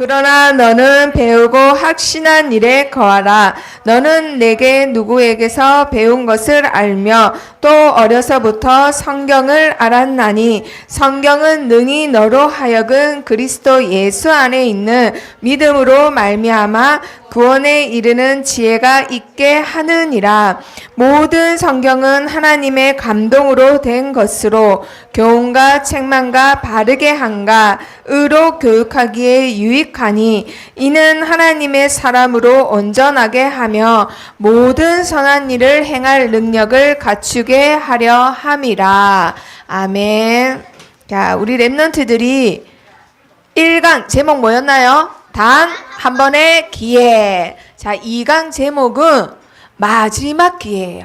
그러나 너는 배우고 확신한 일에 거하라. 너는 내게 누구에게서 배운 것을 알며 또 어려서부터 성경을 알았나니 성경은 능히 너로 하여금 그리스도 예수 안에 있는 믿음으로 말미암아 구원에 이르는 지혜가 있게 하느니라. 모든 성경은 하나님의 감동으로 된 것으로 교훈과 책망과 바르게 함과 의로 교육하기에 유익하니 이는 하나님의 사람으로 온전하게 하며 모든 선한 일을 행할 능력을 갖추게 하려 함이라. 아멘. 자, 우리 랩런트들이 1강 제목 뭐였나요? 단 한 번의 기회. 자, 2강 제목은 마지막 기회예요.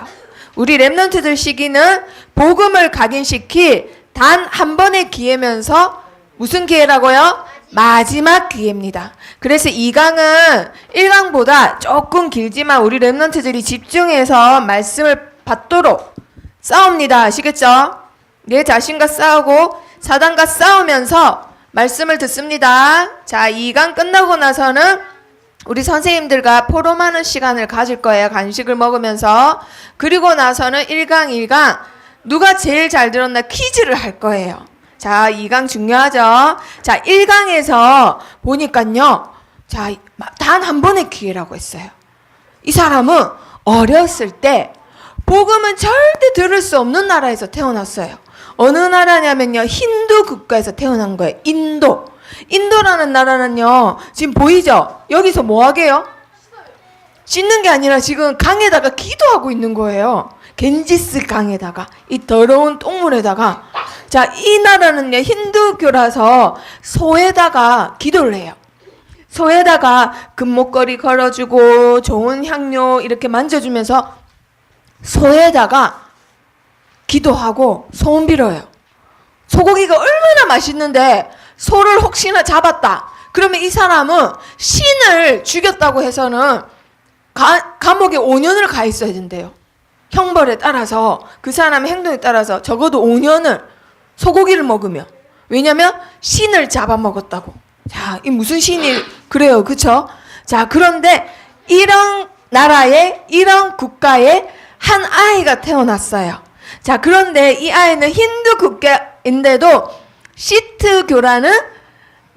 우리 랩런트들 시기는 복음을 각인시킬 단 한 번의 기회면서 무슨 기회라고요? 마지막 기회입니다. 그래서 2강은 1강보다 조금 길지만 우리 랩런트들이 집중해서 말씀을 받도록 싸웁니다. 아시겠죠? 내 자신과 싸우고 사단과 싸우면서 말씀을 듣습니다. 자, 2강 끝나고 나서는 우리 선생님들과 포럼하는 시간을 가질 거예요. 간식을 먹으면서. 그리고 나서는 1강 누가 제일 잘 들었나 퀴즈를 할 거예요. 자, 2강 중요하죠. 자, 1강에서 보니까요. 자, 단 한 번의 기회라고 했어요. 이 사람은 어렸을 때 복음은 절대 들을 수 없는 나라에서 태어났어요. 어느 나라냐면요. 힌두 국가에서 태어난 거예요. 인도. 인도라는 나라는요. 지금 보이죠? 여기서 뭐 하게요? 씻는 게 아니라 지금 강에다가 기도하고 있는 거예요. 겐지스 강에다가 이 더러운 똥물에다가. 자, 이 나라는요. 힌두교라서 소에다가 기도를 해요. 소에다가 금목걸이 걸어주고 좋은 향료 이렇게 만져주면서 소에다가 기도하고 소원 빌어요. 소고기가 얼마나 맛있는데 소를 혹시나 잡았다. 그러면 이 사람은 신을 죽였다고 해서는 감옥에 5년을 가 있어야 된대요. 형벌에 따라서 그 사람의 행동에 따라서 적어도 5년을 소고기를 먹으면. 왜냐면 신을 잡아먹었다고. 자, 이 무슨 신이 그래요. 그쵸? 자, 그런데 이런 나라에 이런 국가에 한 아이가 태어났어요. 자, 그런데 이 아이는 힌두 국가인데도 시트교라는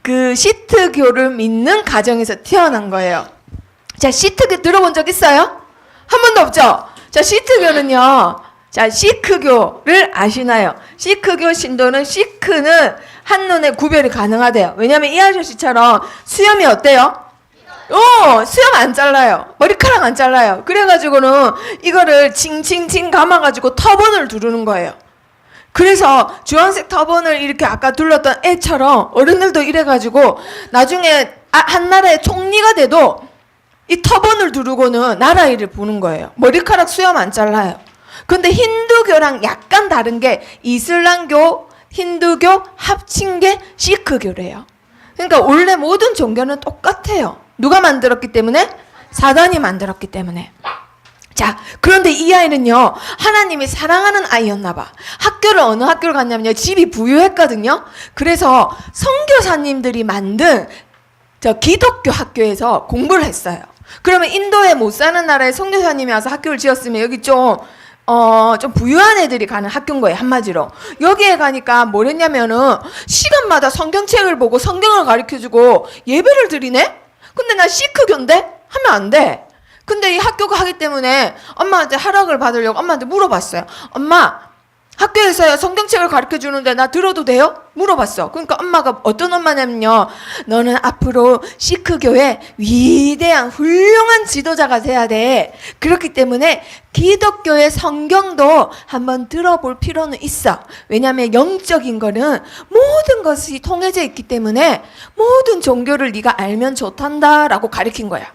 그 시트교를 믿는 가정에서 태어난 거예요. 자, 시트교 들어본 적 있어요? 한 번도 없죠? 자, 시트교는요. 자, 시크교를 아시나요? 시크교 신도는 시크는 한눈에 구별이 가능하대요. 왜냐면 이 아저씨처럼 수염이 어때요? 수염 안 잘라요. 머리카락 안 잘라요. 그래가지고는 이거를 칭칭칭 감아가지고 터번을 두르는 거예요. 그래서 주황색 터번을 이렇게 아까 둘렀던 애처럼 어른들도 이래가지고 나중에 한 나라의 총리가 돼도 이 터번을 두르고는 나라 일을 보는 거예요. 머리카락 수염 안 잘라요. 근데 힌두교랑 약간 다른 게 이슬람교, 힌두교 합친 게 시크교래요. 그러니까 원래 모든 종교는 똑같아요. 누가 만들었기 때문에? 사단이 만들었기 때문에. 자, 그런데 이 아이는요. 하나님이 사랑하는 아이였나 봐. 학교를 어느 학교를 갔냐면요. 집이 부유했거든요. 그래서 선교사님들이 만든 저 기독교 학교에서 공부를 했어요. 그러면 인도에 못 사는 나라에 선교사님이 와서 학교를 지었으면 여기 좀 부유한 애들이 가는 학교인 거예요. 한마디로. 여기에 가니까 뭘 했냐면은 시간마다 성경책을 보고 성경을 가르쳐주고 예배를 드리네? 근데 나 시크교인데? 하면 안 돼. 근데 이 학교가 하기 때문에 엄마한테 허락을 받으려고 엄마한테 물어봤어요. 엄마, 학교에서 성경책을 가르쳐주는데 나 들어도 돼요? 물어봤어. 그러니까 엄마가 어떤 엄마냐면요. 너는 앞으로 시크교의 위대한 훌륭한 지도자가 돼야 돼. 그렇기 때문에 기독교의 성경도 한번 들어볼 필요는 있어. 왜냐하면 영적인 거는 모든 것이 통해져 있기 때문에 모든 종교를 네가 알면 좋단다라고 가르친 거야.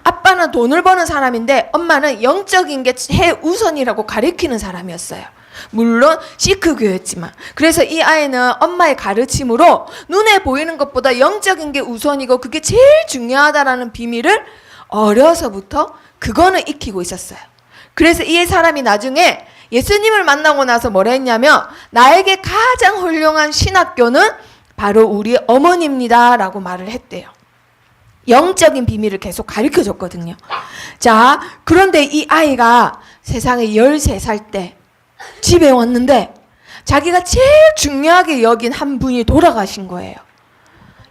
아빠는 돈을 버는 사람인데 엄마는 영적인 게 최우선이라고 가르치는 사람이었어요. 물론 시크교였지만. 그래서 이 아이는 엄마의 가르침으로 눈에 보이는 것보다 영적인 게 우선이고 그게 제일 중요하다라는 비밀을 어려서부터 그거는 익히고 있었어요. 그래서 이 사람이 나중에 예수님을 만나고 나서 뭐라 했냐면 나에게 가장 훌륭한 신학교는 바로 우리 어머니입니다 라고 말을 했대요. 영적인 비밀을 계속 가르쳐 줬거든요. 자, 그런데 이 아이가 세상에 13살 때 집에 왔는데 자기가 제일 중요하게 여긴 한 분이 돌아가신 거예요.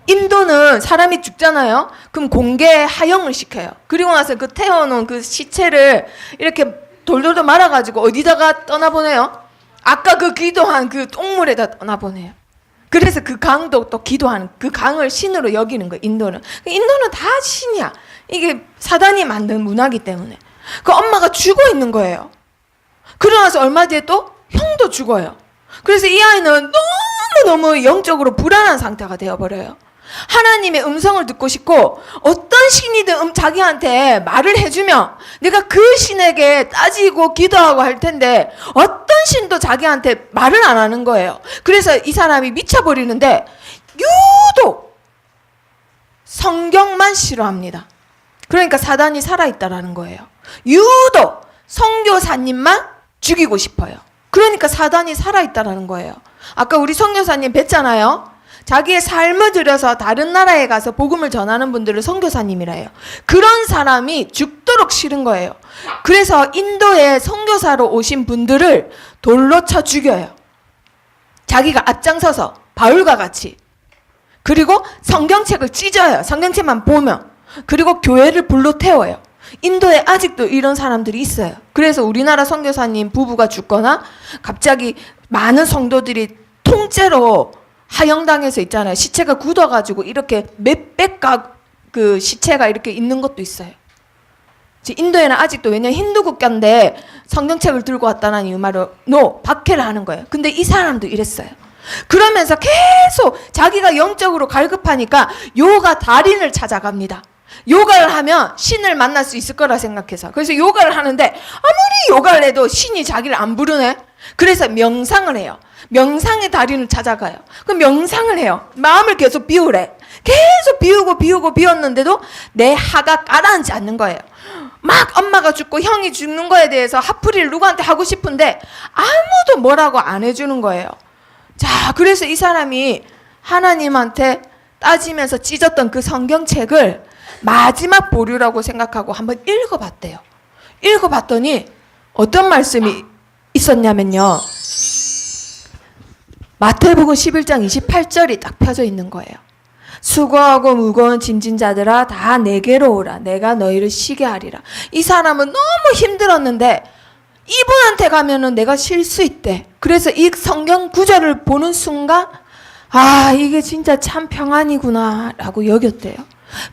인도는 사람이 죽잖아요. 그럼 공개 하영을 시켜요. 그리고 나서 그 태워놓은 그 시체를 이렇게 돌돌돌 말아가지고 어디다가 떠나보내요? 아까 그 기도한 그 똥물에다 떠나보내요. 그래서 그 강도 또 기도하는 그 강을 신으로 여기는 거예요. 인도는 다 신이야. 이게 사단이 만든 문화기 때문에. 그 엄마가 죽어 있는 거예요. 그러고 나서 얼마 뒤에 또 형도 죽어요. 그래서 이 아이는 너무너무 영적으로 불안한 상태가 되어버려요. 하나님의 음성을 듣고 싶고 어떤 신이든 자기한테 말을 해주면 내가 그 신에게 따지고 기도하고 할 텐데 어떤 신도 자기한테 말을 안 하는 거예요. 그래서 이 사람이 미쳐버리는데 유독 성경만 싫어합니다. 그러니까 사단이 살아있다라는 거예요. 유독 선교사님만 죽이고 싶어요. 그러니까 사단이 살아있다라는 거예요. 아까 우리 선교사님 뵀잖아요. 자기의 삶을 들여서 다른 나라에 가서 복음을 전하는 분들을 선교사님이라 해요. 그런 사람이 죽도록 싫은 거예요. 그래서 인도에 선교사로 오신 분들을 돌로 쳐 죽여요. 자기가 앞장서서 바울과 같이. 그리고 성경책을 찢어요. 성경책만 보면. 그리고 교회를 불로 태워요. 인도에 아직도 이런 사람들이 있어요. 그래서 우리나라 선교사님 부부가 죽거나 갑자기 많은 성도들이 통째로 하영당에서 있잖아요. 시체가 굳어가지고 이렇게 몇백 그 시체가 이렇게 있는 것도 있어요. 인도에는 아직도 왜냐면 힌두 국가인데 성경책을 들고 왔다는 이유로 박해를 하는 거예요. 근데 이 사람도 이랬어요. 그러면서 계속 자기가 영적으로 갈급하니까 요가 달인을 찾아갑니다. 요가를 하면 신을 만날 수 있을 거라 생각해서. 그래서 요가를 하는데 아무리 요가를 해도 신이 자기를 안 부르네. 그래서 명상을 해요. 명상의 달인을 찾아가요. 그럼 명상을 해요. 마음을 계속 비우래. 계속 비웠는데도 내 하가 가라앉지 않는 거예요. 막 엄마가 죽고 형이 죽는 거에 대해서 화풀이를 누구한테 하고 싶은데 아무도 뭐라고 안 해주는 거예요. 자, 그래서 이 사람이 하나님한테 따지면서 찢었던 그 성경책을 마지막 보류라고 생각하고 한번 읽어봤대요. 읽어봤더니 어떤 말씀이 있었냐면요. 마태복음 11장 28절이 딱 펴져 있는 거예요. 수고하고 무거운 짐진 자들아 다 내게로 오라. 내가 너희를 쉬게 하리라. 이 사람은 너무 힘들었는데 이분한테 가면은 내가 쉴 수 있대. 그래서 이 성경 구절을 보는 순간 아, 이게 진짜 참 평안이구나 라고 여겼대요.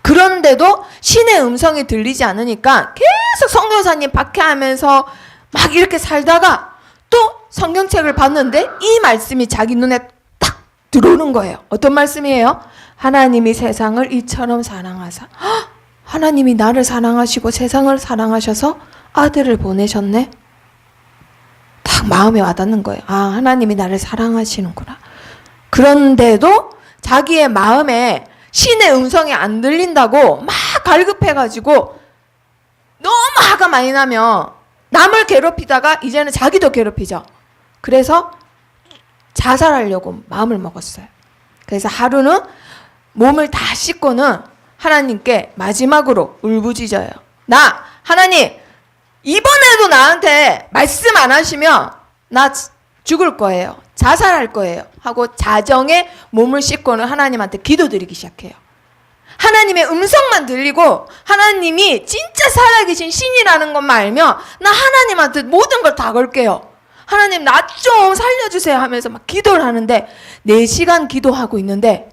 그런데도 신의 음성이 들리지 않으니까 계속 선교사님 박해하면서 막 이렇게 살다가 또 성경책을 봤는데 이 말씀이 자기 눈에 딱 들어오는 거예요. 어떤 말씀이에요? 하나님이 세상을 이처럼 사랑하사. 하나님이 나를 사랑하시고 세상을 사랑하셔서 아들을 보내셨네. 딱 마음에 와닿는 거예요. 아, 하나님이 나를 사랑하시는구나. 그런데도 자기의 마음에 신의 음성이 안 들린다고 막 갈급해가지고 너무 화가 많이 나면 남을 괴롭히다가 이제는 자기도 괴롭히죠. 그래서 자살하려고 마음을 먹었어요. 그래서 하루는 몸을 다 씻고는 하나님께 마지막으로 울부짖어요. 하나님 이번에도 나한테 말씀 안 하시면 나 죽을 거예요. 자살할 거예요. 하고 자정에 몸을 씻고는 하나님한테 기도드리기 시작해요. 하나님의 음성만 들리고 하나님이 진짜 살아계신 신이라는 것만 알면 나 하나님한테 모든 걸 다 걸게요. 하나님 나 좀 살려주세요 하면서 막 기도를 하는데 4시간 기도하고 있는데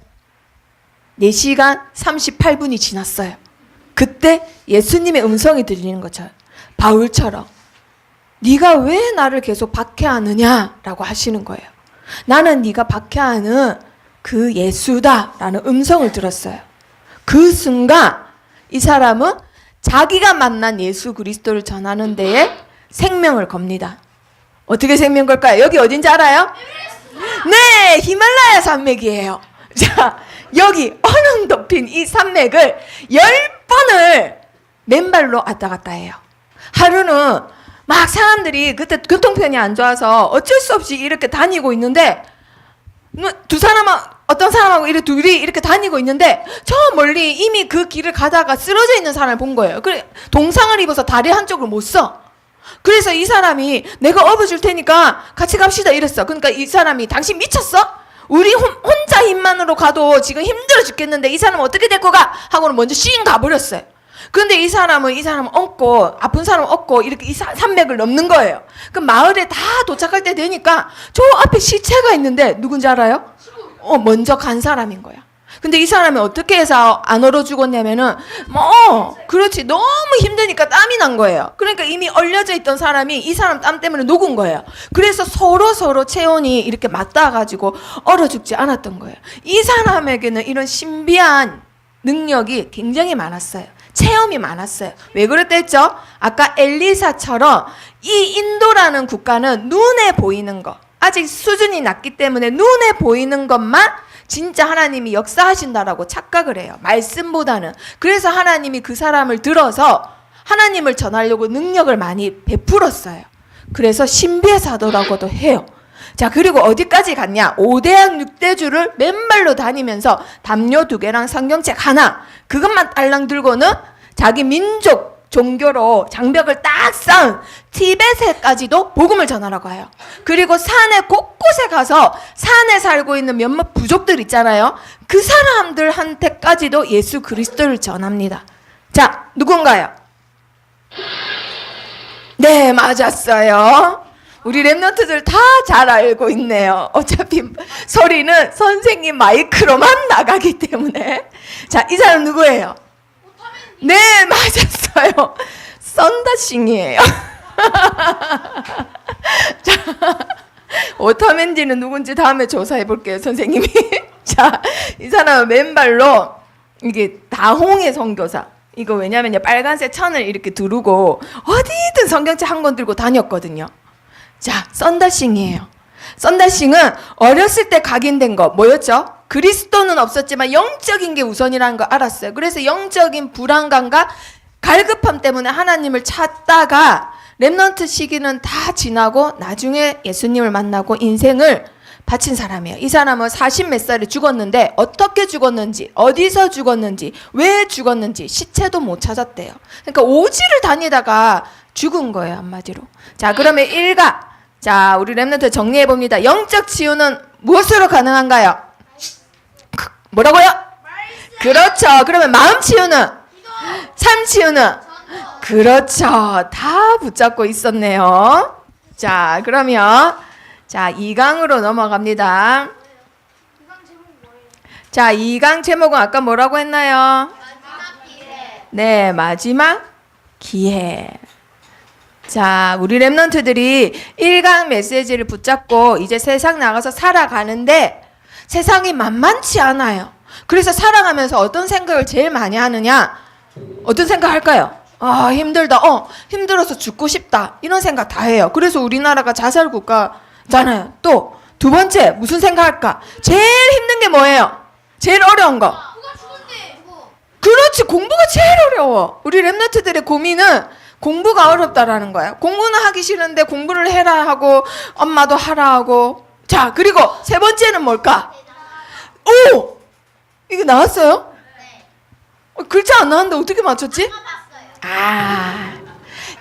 4시간 38분이 지났어요. 그때 예수님의 음성이 들리는 것처럼 바울처럼 네가 왜 나를 계속 박해하느냐라고 하시는 거예요. 나는 네가 박해하는 그 예수다라는 음성을 들었어요. 그 순간 이 사람은 자기가 만난 예수 그리스도를 전하는 데에 생명을 겁니다. 어떻게 생명 걸까요? 여기 어딘지 알아요? 네, 히말라야 산맥이에요. 자, 여기 얼음 덮인 이 산맥을 10번을 맨발로 왔다 갔다 해요. 하루는 막 사람들이 그때 교통편이 안 좋아서 어쩔 수 없이 이렇게 다니고 있는데 두 사람은 어떤 사람하고 이렇게 둘이 이렇게 다니고 있는데 저 멀리 이미 그 길을 가다가 쓰러져 있는 사람을 본 거예요. 그래 동상을 입어서 다리 한쪽을 못 써. 그래서 이 사람이 내가 업어줄 테니까 같이 갑시다 이랬어. 그러니까 이 사람이 당신 미쳤어? 우리 혼자 힘만으로 가도 지금 힘들어 죽겠는데 이 사람은 어떻게 데리고 가? 하고는 먼저 씩 가버렸어요. 그런데 이 사람은 업고 아픈 사람 업고 이렇게 이 산맥을 넘는 거예요. 그 마을에 다 도착할 때 되니까 저 앞에 시체가 있는데 누군지 알아요? 먼저 간 사람인 거야. 근데 이 사람이 어떻게 해서 안 얼어 죽었냐면은 그렇지 너무 힘드니까 땀이 난 거예요. 그러니까 이미 얼려져 있던 사람이 이 사람 땀 때문에 녹은 거예요. 그래서 서로 체온이 이렇게 맞닿아가지고 얼어 죽지 않았던 거예요. 이 사람에게는 이런 신비한 능력이 굉장히 많았어요. 체험이 많았어요. 왜 그랬다 했죠? 아까 엘리사처럼 이 인도라는 국가는 눈에 보이는 거, 아직 수준이 낮기 때문에 눈에 보이는 것만 진짜 하나님이 역사하신다라고 착각을 해요. 말씀보다는. 그래서 하나님이 그 사람을 들어서 하나님을 전하려고 능력을 많이 베풀었어요. 그래서 신비의 사도라고도 해요. 자, 그리고 어디까지 갔냐? 5대양 6대주를 맨발로 다니면서 담요 2개랑 성경책 하나, 그것만 딸랑 들고는 자기 민족 종교로 장벽을 딱 쌓은 티베트까지도 복음을 전하라고 해요. 그리고 산에 곳곳에 가서 산에 살고 있는 몇몇 부족들 있잖아요. 그 사람들한테까지도 예수 그리스도를 전합니다. 자, 누군가요? 네, 맞았어요. 우리 랩런트들 다 잘 알고 있네요. 어차피 소리는 선생님 마이크로만 나가기 때문에. 자, 이 사람 누구예요? 네, 맞았어요. 썬다싱이에요. 자, 오타맨디는 누군지 다음에 조사해 볼게요, 선생님이. 자, 이 사람은 맨발로 이게 다홍의 선교사. 이거 왜냐면요, 빨간색 천을 이렇게 두르고 어디든 성경책 한 권 들고 다녔거든요. 자, 썬다싱이에요. 썬다싱은 어렸을 때 각인된 거 뭐였죠? 그리스도는 없었지만 영적인 게 우선이라는 거 알았어요. 그래서 영적인 불안감과 갈급함 때문에 하나님을 찾다가 렘넌트 시기는 다 지나고 나중에 예수님을 만나고 인생을 바친 사람이에요. 이 사람은 40 몇 살에 죽었는데 어떻게 죽었는지, 어디서 죽었는지, 왜 죽었는지 시체도 못 찾았대요. 그러니까 오지를 다니다가 죽은 거예요, 한마디로. 자, 그러면 1가. 자, 우리 렘넌트 정리해 봅니다. 영적 치유는 무엇으로 가능한가요? 뭐라고요? 그렇죠. 그러면 마음 치유는? 삶 치유는? 그렇죠. 다 붙잡고 있었네요. 자, 그러면 자, 2강으로 넘어갑니다. 자, 2강 제목은 아까 뭐라고 했나요? 네, 마지막 기회. 자, 우리 랩런트들이 1강 메시지를 붙잡고 이제 세상 나가서 살아가는데 세상이 만만치 않아요. 그래서 살아가면서 어떤 생각을 제일 많이 하느냐? 어떤 생각 할까요? 아, 힘들다. 힘들어서 죽고 싶다. 이런 생각 다 해요. 그래서 우리나라가 자살 국가잖아요. 또 두 번째 무슨 생각할까? 제일 힘든 게 뭐예요? 제일 어려운 거. 그렇지, 공부가 제일 어려워. 우리 랩런트들의 고민은 공부가 어렵다라는 거예요. 공부는 하기 싫은데 공부를 해라 하고 엄마도 하라 하고. 자, 그리고 세 번째는 뭘까? 오! 이게 나왔어요? 글자 안 나왔는데 어떻게 맞췄지? 아,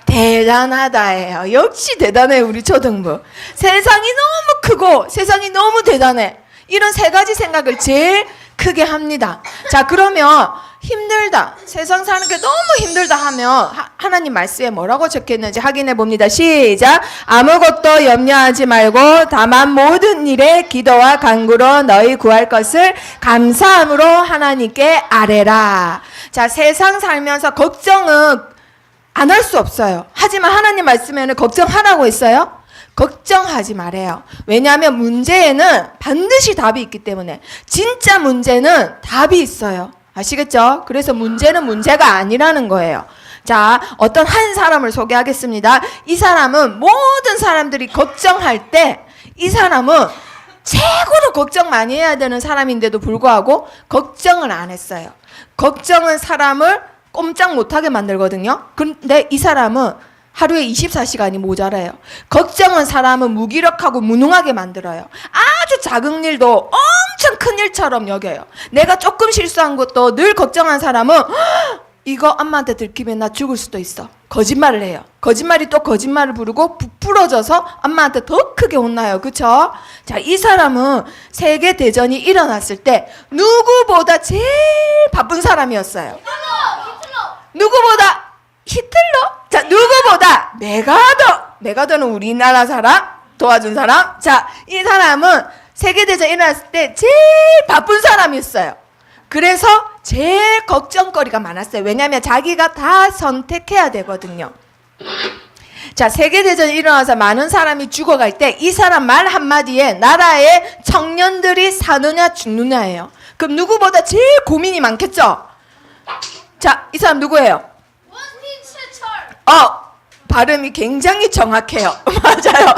대단하다예요. 역시 대단해, 우리 초등부. 세상이 너무 크고 세상이 너무 대단해. 이런 세 가지 생각을 제일 크게 합니다. 자, 그러면 힘들다, 세상 사는 게 너무 힘들다 하면 하나님 말씀에 뭐라고 적혀있는지 확인해 봅니다. 시작. 아무것도 염려하지 말고 다만 모든 일에 기도와 간구로 너희 구할 것을 감사함으로 하나님께 아뢰라. 자, 세상 살면서 걱정은 안 할 수 없어요. 하지만 하나님 말씀에는 걱정하라고 했어요? 걱정하지 말아요. 왜냐하면 문제에는 반드시 답이 있기 때문에. 진짜 문제는 답이 있어요. 아시겠죠? 그래서 문제는 문제가 아니라는 거예요. 자, 어떤 한 사람을 소개하겠습니다. 이 사람은 모든 사람들이 걱정할 때 이 사람은 최고로 걱정 많이 해야 되는 사람인데도 불구하고 걱정을 안 했어요. 걱정은 사람을 꼼짝 못하게 만들거든요. 근데 이 사람은 하루에 24시간이 모자라요. 걱정은 사람은 무기력하고 무능하게 만들어요. 아주 작은 일도 엄청 큰 일처럼 여겨요. 내가 조금 실수한 것도 늘 걱정한 사람은 이거 엄마한테 들키면 나 죽을 수도 있어. 거짓말을 해요. 거짓말이 또 거짓말을 부르고 부풀어져서 엄마한테 더 크게 혼나요. 그쵸? 자, 이 사람은 세계대전이 일어났을 때 누구보다 제일 바쁜 사람이었어요. 누구보다 히틀러? 자, 누구보다 메가더는 우리나라 사람, 도와준 사람. 자, 이 사람은 세계대전 일어났을 때 제일 바쁜 사람이었어요. 그래서 제일 걱정거리가 많았어요. 왜냐하면 자기가 다 선택해야 되거든요. 자, 세계대전이 일어나서 많은 사람이 죽어갈 때 이 사람 말 한마디에 나라의 청년들이 사느냐 죽느냐예요. 그럼 누구보다 제일 고민이 많겠죠? 자, 이 사람 누구예요? 발음이 굉장히 정확해요. 맞아요.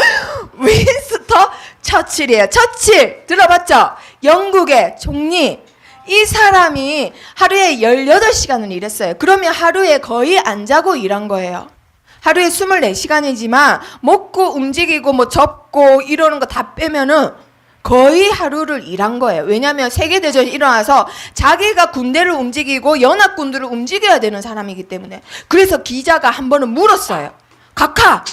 윈스턴 처칠이에요. 처칠 들어봤죠? 영국의 총리. 이 사람이 하루에 18시간을 일했어요. 그러면 하루에 거의 안 자고 일한 거예요. 하루에 24시간이지만 먹고 움직이고 뭐 접고 이러는 거 다 빼면은 거의 하루를 일한 거예요. 왜냐하면 세계대전이 일어나서 자기가 군대를 움직이고 연합군들을 움직여야 되는 사람이기 때문에. 그래서 기자가 한 번은 물었어요. 각하,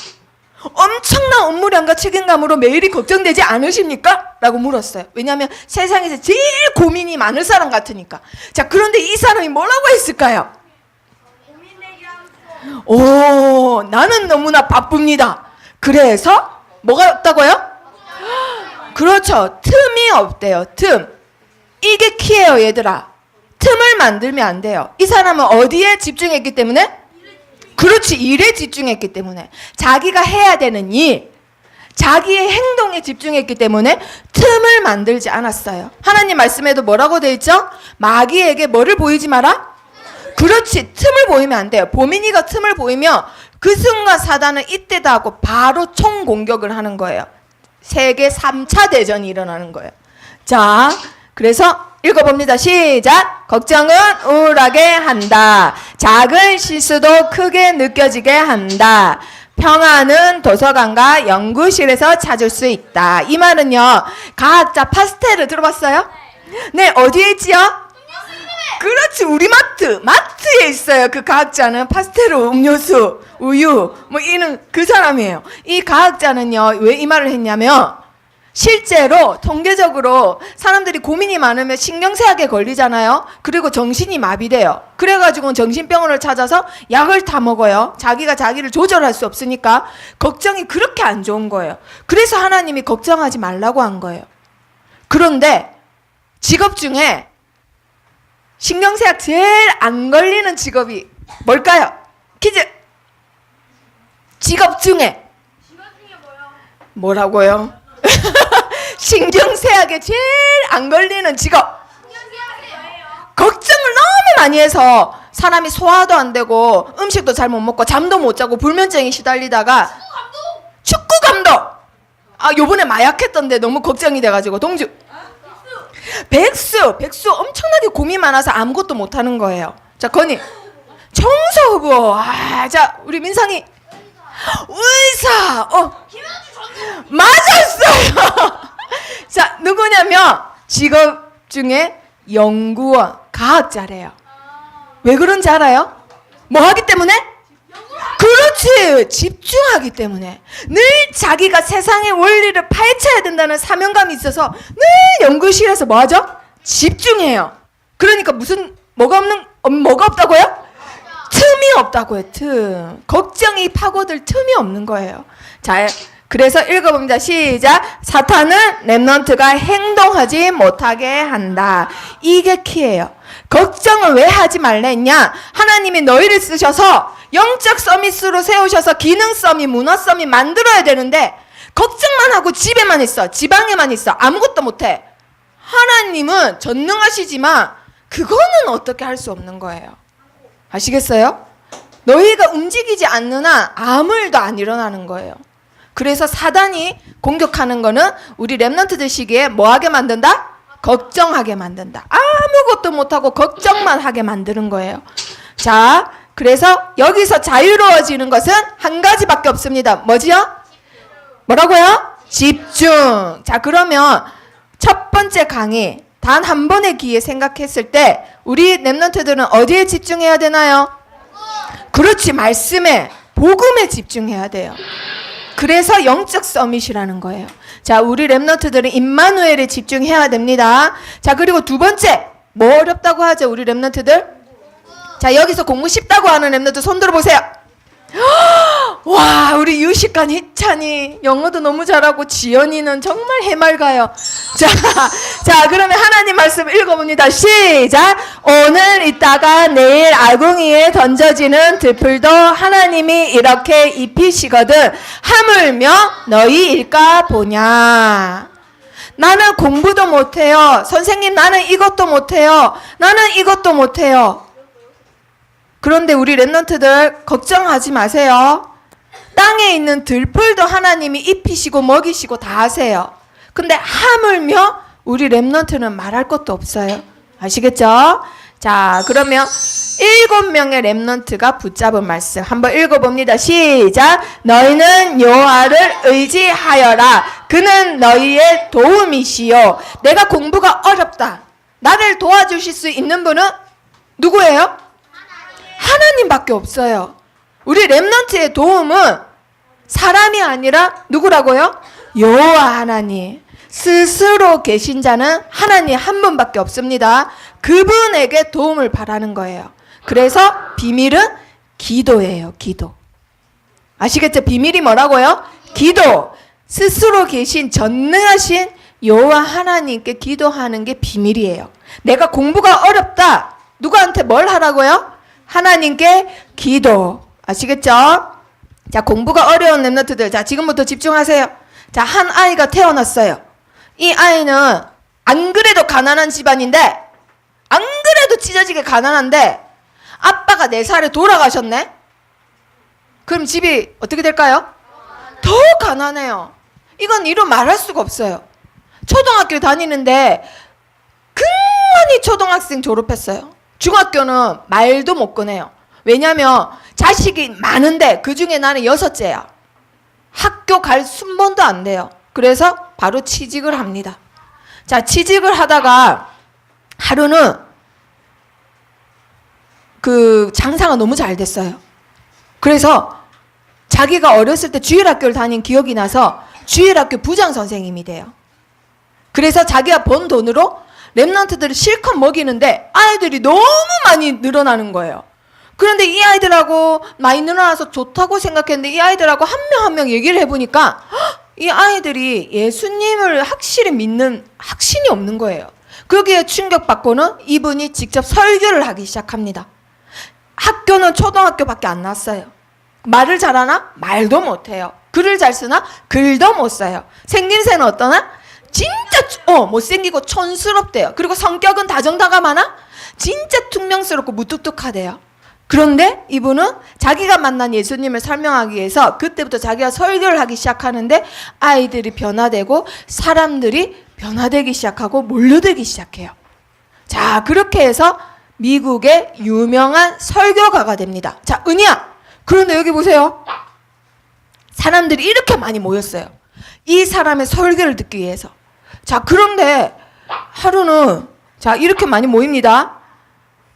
엄청난 업무량과 책임감으로 매일이 걱정되지 않으십니까? 라고 물었어요. 왜냐하면 세상에서 제일 고민이 많을 사람 같으니까. 자, 그런데 이 사람이 뭐라고 했을까요? 오, 나는 너무나 바쁩니다. 그래서 뭐가 없다고요? 그렇죠. 틈이 없대요. 틈. 이게 키예요, 얘들아. 틈을 만들면 안 돼요. 이 사람은 어디에 집중했기 때문에? 그렇지, 일에 집중했기 때문에. 자기가 해야 되는 일, 자기의 행동에 집중했기 때문에 틈을 만들지 않았어요. 하나님 말씀에도 뭐라고 돼 있죠? 마귀에게 뭐를 보이지 마라? 그렇지, 틈을 보이면 안 돼요. 보민이가 틈을 보이면 그 순간 사단은 이때다 하고 바로 총공격을 하는 거예요. 세계 3차 대전이 일어나는 거예요. 자, 그래서 읽어봅니다. 시작. 걱정은 우울하게 한다. 작은 실수도 크게 느껴지게 한다. 평화는 도서관과 연구실에서 찾을 수 있다. 이 말은요, 과학자 파스텔을 들어봤어요? 네, 어디에 있지요? 그렇지, 우리 마트에 있어요. 그 과학자는 파스텔로 음료수, 우유 뭐 이런 그 사람이에요. 이 과학자는요, 왜 이 말을 했냐면 실제로 통계적으로 사람들이 고민이 많으면 신경쇠약에 걸리잖아요. 그리고 정신이 마비돼요. 그래가지고 정신병원을 찾아서 약을 타 먹어요. 자기가 자기를 조절할 수 없으니까. 걱정이 그렇게 안 좋은 거예요. 그래서 하나님이 걱정하지 말라고 한 거예요. 그런데 직업 중에 신경쇠약 제일 안 걸리는 직업이 뭘까요? 퀴즈! 직업 중에 뭐라고요? 신경쇠약에 제일 안 걸리는 직업. 걱정을 너무 많이 해서 사람이 소화도 안 되고 음식도 잘 못 먹고 잠도 못 자고 불면증에 시달리다가 축구 감독. 아, 요번에 마약했던데 너무 걱정이 돼가지고 동주. 백수 엄청나게 고민 많아서 아무것도 못하는 거예요. 자, 건희. 청소부. 자, 우리 민상이. 의사. 맞았어요. 자, 누구냐면 직업 중에 연구원, 과학자래요. 왜 그런지 알아요? 뭐 하기 때문에? 그렇지, 집중하기 때문에. 늘 자기가 세상의 원리를 파헤쳐야 된다는 사명감이 있어서 늘 연구실에서 뭐 하죠? 집중해요. 그러니까 뭐가 없다고요? 틈이 없다고요. 틈. 걱정이 파고들 틈이 없는 거예요. 자, 그래서 읽어봅니다. 시작. 사탄은 렘넌트가 행동하지 못하게 한다. 이게 키예요. 걱정을 왜 하지 말랬냐? 하나님이 너희를 쓰셔서 영적 서밋으로 세우셔서 기능 서밋, 문화 서밋 만들어야 되는데 걱정만 하고 집에만 있어. 지방에만 있어. 아무것도 못해. 하나님은 전능하시지만 그거는 어떻게 할 수 없는 거예요. 아시겠어요? 너희가 움직이지 않는 한 아무 일도 안 일어나는 거예요. 그래서 사단이 공격하는 거는 우리 렘넌트들 시기에 뭐 하게 만든다? 걱정하게 만든다. 아무것도 못하고 걱정만 하게 만드는 거예요. 자, 그래서 여기서 자유로워지는 것은 한 가지밖에 없습니다. 뭐지요? 뭐라고요? 집중. 자, 그러면 첫 번째 강의 단 한 번의 기회 생각했을 때 우리 랩런트들은 어디에 집중해야 되나요? 그렇지, 말씀에, 복음에 집중해야 돼요. 그래서 영적 서밋이라는 거예요. 자, 우리 랩런트들은 임마누엘에 집중해야 됩니다. 자, 그리고 두 번째, 뭐 어렵다고 하죠, 우리 랩런트들? 자, 여기서 공부 쉽다고 하는 랩런트 손 들어보세요. 와, 우리 유식관 희찬이 영어도 너무 잘하고 지연이는 정말 해맑아요. 자, 그러면 하나님 말씀 읽어봅니다. 시작. 오늘 있다가 내일 아궁이에 던져지는 들풀도 하나님이 이렇게 입히시거든 하물며 너희일까 보냐. 나는 공부도 못해요. 선생님, 나는 이것도 못해요. 나는 이것도 못해요. 그런데 우리 랩런트들 걱정하지 마세요. 땅에 있는 들풀도 하나님이 입히시고 먹이시고 다 하세요. 근데 하물며 우리 랩런트는 말할 것도 없어요. 아시겠죠? 자, 그러면 7명의 랩런트가 붙잡은 말씀 한번 읽어봅니다. 시작. 너희는 여호와를 의지하여라. 그는 너희의 도움이시요. 내가 공부가 어렵다. 나를 도와주실 수 있는 분은 누구예요? 하나님밖에 없어요. 우리 랩런트의 도움은 사람이 아니라 누구라고요? 여호와 하나님. 스스로 계신 자는 하나님 한 분밖에 없습니다. 그분에게 도움을 바라는 거예요. 그래서 비밀은 기도예요. 기도. 아시겠죠? 비밀이 뭐라고요? 기도. 스스로 계신 전능하신 여호와 하나님께 기도하는 게 비밀이에요. 내가 공부가 어렵다. 누구한테 뭘 하라고요? 하나님께 기도. 아시겠죠? 자, 공부가 어려운 랩런트들, 자, 지금부터 집중하세요. 자, 한 아이가 태어났어요. 이 아이는 안 그래도 가난한 집안인데, 안 그래도 찢어지게 가난한데 아빠가 4살에 돌아가셨네? 그럼 집이 어떻게 될까요? 더 가난해요. 이건 이루 말할 수가 없어요. 초등학교 다니는데 근간히 초등학생 졸업했어요. 중학교는 말도 못 꺼내요. 왜냐면 자식이 많은데 그중에 나는 6째야. 학교 갈 순번도 안 돼요. 그래서 바로 취직을 합니다. 자, 취직을 하다가 하루는 그 장사가 너무 잘 됐어요. 그래서 자기가 어렸을 때 주일학교를 다닌 기억이 나서 주일학교 부장 선생님이 돼요. 그래서 자기가 번 돈으로 랩런트들을 실컷 먹이는데 아이들이 너무 많이 늘어나는 거예요. 그런데 이 아이들하고 많이 늘어나서 좋다고 생각했는데 이 아이들하고 한 명 한 명 얘기를 해보니까 이 아이들이 예수님을 확실히 믿는 확신이 없는 거예요. 거기에 충격받고는 이분이 직접 설교를 하기 시작합니다. 학교는 초등학교밖에 안 났어요. 말을 잘하나? 말도 못해요. 글을 잘 쓰나? 글도 못 써요. 생김새는 어떠나? 진짜 못생기고 촌스럽대요. 그리고 성격은 다정다감하나? 진짜 퉁명스럽고 무뚝뚝하대요. 그런데 이분은 자기가 만난 예수님을 설명하기 위해서 그때부터 자기가 설교를 하기 시작하는데 아이들이 변화되고 사람들이 변화되기 시작하고 몰려들기 시작해요. 자, 그렇게 해서 미국의 유명한 설교가가 됩니다. 자, 은희야, 그런데 여기 보세요. 사람들이 이렇게 많이 모였어요. 이 사람의 설교를 듣기 위해서. 자, 그런데 하루는 자, 이렇게 많이 모입니다.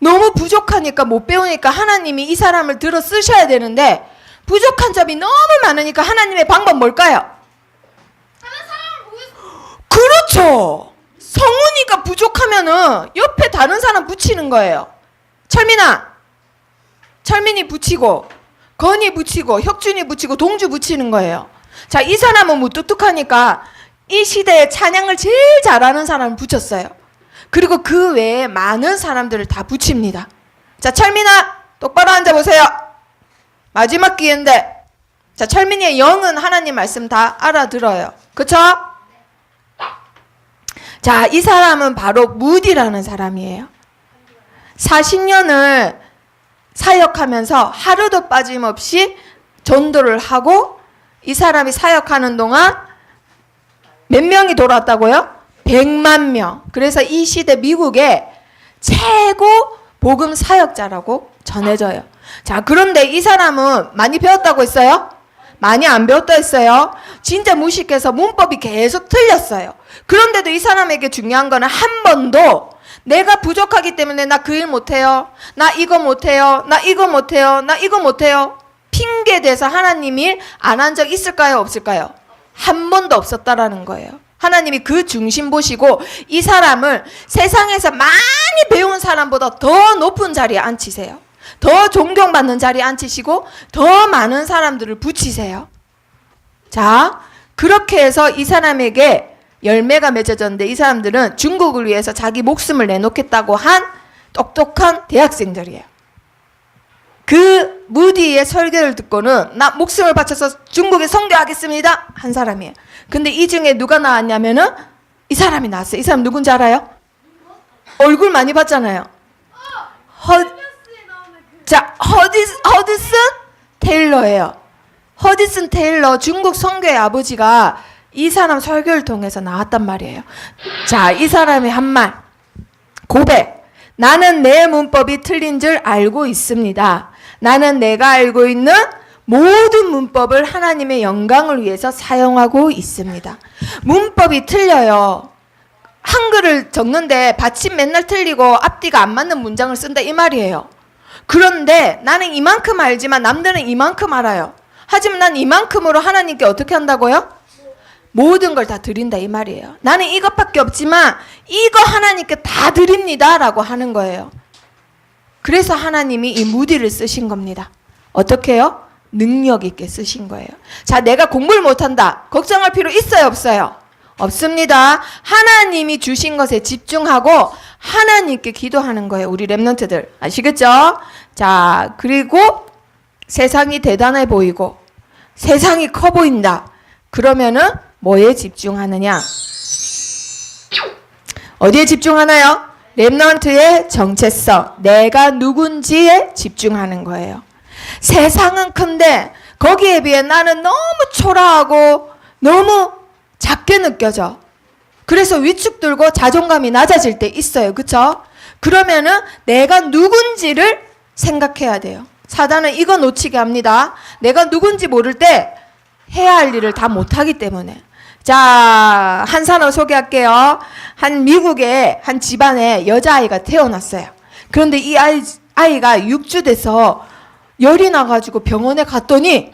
너무 부족하니까 못 배우니까 하나님이 이 사람을 들어 쓰셔야 되는데 부족한 점이 너무 많으니까 하나님의 방법 뭘까요? 그렇죠. 성훈이가 부족하면은 옆에 다른 사람 붙이는 거예요. 철민이 붙이고 건이 붙이고 혁준이 붙이고 동주 붙이는 거예요. 자, 이 사람은 무뚝뚝하니까 이 시대에 찬양을 제일 잘하는 사람을 붙였어요. 그리고 그 외에 많은 사람들을 다 붙입니다. 자, 철민아 똑바로 앉아보세요. 마지막 기회인데. 자, 철민이의 영은 하나님 말씀 다 알아들어요. 그쵸? 자, 이 사람은 바로 무디라는 사람이에요. 40년을 사역하면서 하루도 빠짐없이 전도를 하고 이 사람이 사역하는 동안 몇 명이 돌아왔다고요? 100만 명. 그래서 이 시대 미국의 최고 복음 사역자라고 전해져요. 자, 그런데 이 사람은 많이 배웠다고 했어요? 많이 안 배웠다 했어요? 진짜 무식해서 문법이 계속 틀렸어요. 그런데도 이 사람에게 중요한 거는 한 번도 내가 부족하기 때문에 나 그 일 못해요. 나 이거 못해요. 나 이거 못해요. 나 이거 못해요. 핑계 대서 하나님 일 안 한 적 있을까요? 없을까요? 한 번도 없었다라는 거예요. 하나님이 그 중심 보시고 이 사람을 세상에서 많이 배운 사람보다 더 높은 자리에 앉히세요. 더 존경받는 자리에 앉히시고 더 많은 사람들을 붙이세요. 자, 그렇게 해서 이 사람에게 열매가 맺어졌는데 이 사람들은 중국을 위해서 자기 목숨을 내놓겠다고 한 똑똑한 대학생들이에요. 그 무디의 설교를 듣고는 나 목숨을 바쳐서 중국에 선교하겠습니다 한 사람이에요. 근데 이 중에 누가 나왔냐면은 이 사람이 나왔어요. 이 사람 누군지 알아요? 얼굴 많이 봤잖아요. 허디슨 테일러예요. 허디슨 테일러 중국 선교의 아버지가 이 사람 설교를 통해서 나왔단 말이에요. 자, 이 사람의 한 말 고백. 나는 내 문법이 틀린 줄 알고 있습니다. 나는 내가 알고 있는 모든 문법을 하나님의 영광을 위해서 사용하고 있습니다. 문법이 틀려요. 한글을 적는데 받침 맨날 틀리고 앞뒤가 안 맞는 문장을 쓴다 이 말이에요. 그런데 나는 이만큼 알지만 남들은 이만큼 알아요. 하지만 난 이만큼으로 하나님께 어떻게 한다고요? 모든 걸 다 드린다 이 말이에요. 나는 이것밖에 없지만 이거 하나님께 다 드립니다 라고 하는 거예요. 그래서 하나님이 이 무디를 쓰신 겁니다. 어떻게 해요? 능력 있게 쓰신 거예요. 자, 내가 공부를 못한다. 걱정할 필요 있어요 없어요? 없습니다. 하나님이 주신 것에 집중하고 하나님께 기도하는 거예요. 우리 랩런트들 아시겠죠? 자, 그리고 세상이 대단해 보이고 세상이 커 보인다. 그러면은 뭐에 집중하느냐? 어디에 집중하나요? 랩런트의 정체성, 내가 누군지에 집중하는 거예요. 세상은 큰데 거기에 비해 나는 너무 초라하고 너무 작게 느껴져. 그래서 위축들고 자존감이 낮아질 때 있어요. 그쵸? 그러면은 내가 누군지를 생각해야 돼요. 사단은 이거 놓치게 합니다. 내가 누군지 모를 때 해야 할 일을 다 못하기 때문에. 자, 한 사람 소개할게요. 한 미국의 한 집안에 여자아이가 태어났어요. 그런데 이 아이가 6주 돼서 열이 나가지고 병원에 갔더니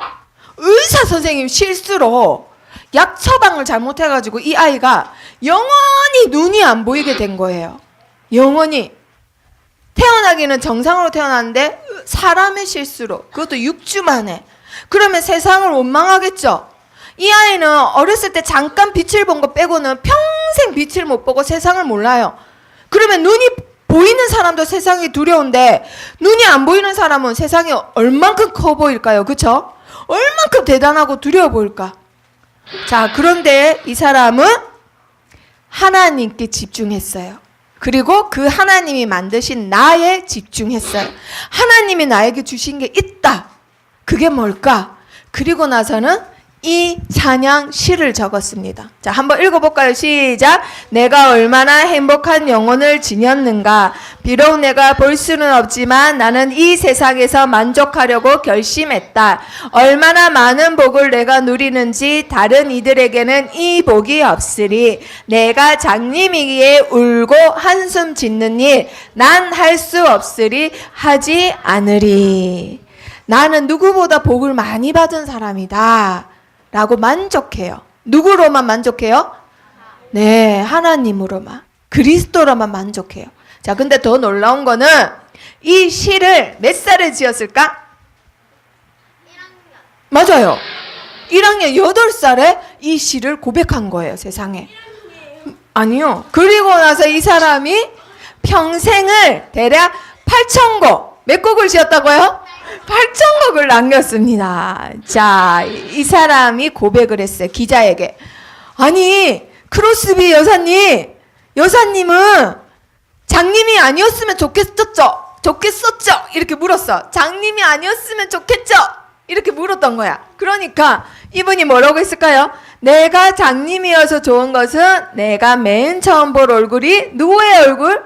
의사 선생님 실수로 약 처방을 잘못해가지고 이 아이가 영원히 눈이 안 보이게 된 거예요. 영원히. 태어나기는 정상으로 태어났는데 사람의 실수로, 그것도 6주 만에. 그러면 세상을 원망하겠죠. 이 아이는 어렸을 때 잠깐 빛을 본 거 빼고는 평생 빛을 못 보고 세상을 몰라요. 그러면 눈이 보이는 사람도 세상이 두려운데 눈이 안 보이는 사람은 세상이 얼만큼 커 보일까요? 그쵸? 얼만큼 대단하고 두려워 보일까? 자, 그런데 이 사람은 하나님께 집중했어요. 그리고 그 하나님이 만드신 나에 집중했어요. 하나님이 나에게 주신 게 있다. 그게 뭘까? 그리고 나서는 이 찬양 시를 적었습니다. 자, 한번 읽어볼까요? 시작. 내가 얼마나 행복한 영혼을 지녔는가. 비록 내가 볼 수는 없지만 나는 이 세상에서 만족하려고 결심했다. 얼마나 많은 복을 내가 누리는지 다른 이들에게는 이 복이 없으리. 내가 장님이기에 울고 한숨 짓는 일 난 할 수 없으리 하지 않으리. 나는 누구보다 복을 많이 받은 사람이다 라고 만족해요. 누구로만 만족해요? 네, 하나님으로만, 그리스도로만 만족해요. 자, 근데 더 놀라운 거는 이 시를 몇 살에 지었을까? 1학년. 맞아요. 1학년 8살에 이 시를 고백한 거예요, 세상에. 아니요. 그리고 나서 이 사람이 평생을 대략 8,000곡, 몇 곡을 지었다고요? 8,000곡을 남겼습니다. 자, 이 사람이 고백을 했어요. 기자에게. 아니, 크로스비 여사님은 장님이 아니었으면 좋겠었죠? 이렇게 물었어. 장님이 아니었으면 좋겠죠? 이렇게 물었던 거야. 그러니까 이분이 뭐라고 했을까요? 내가 장님이어서 좋은 것은 내가 맨 처음 볼 얼굴이 누구의 얼굴?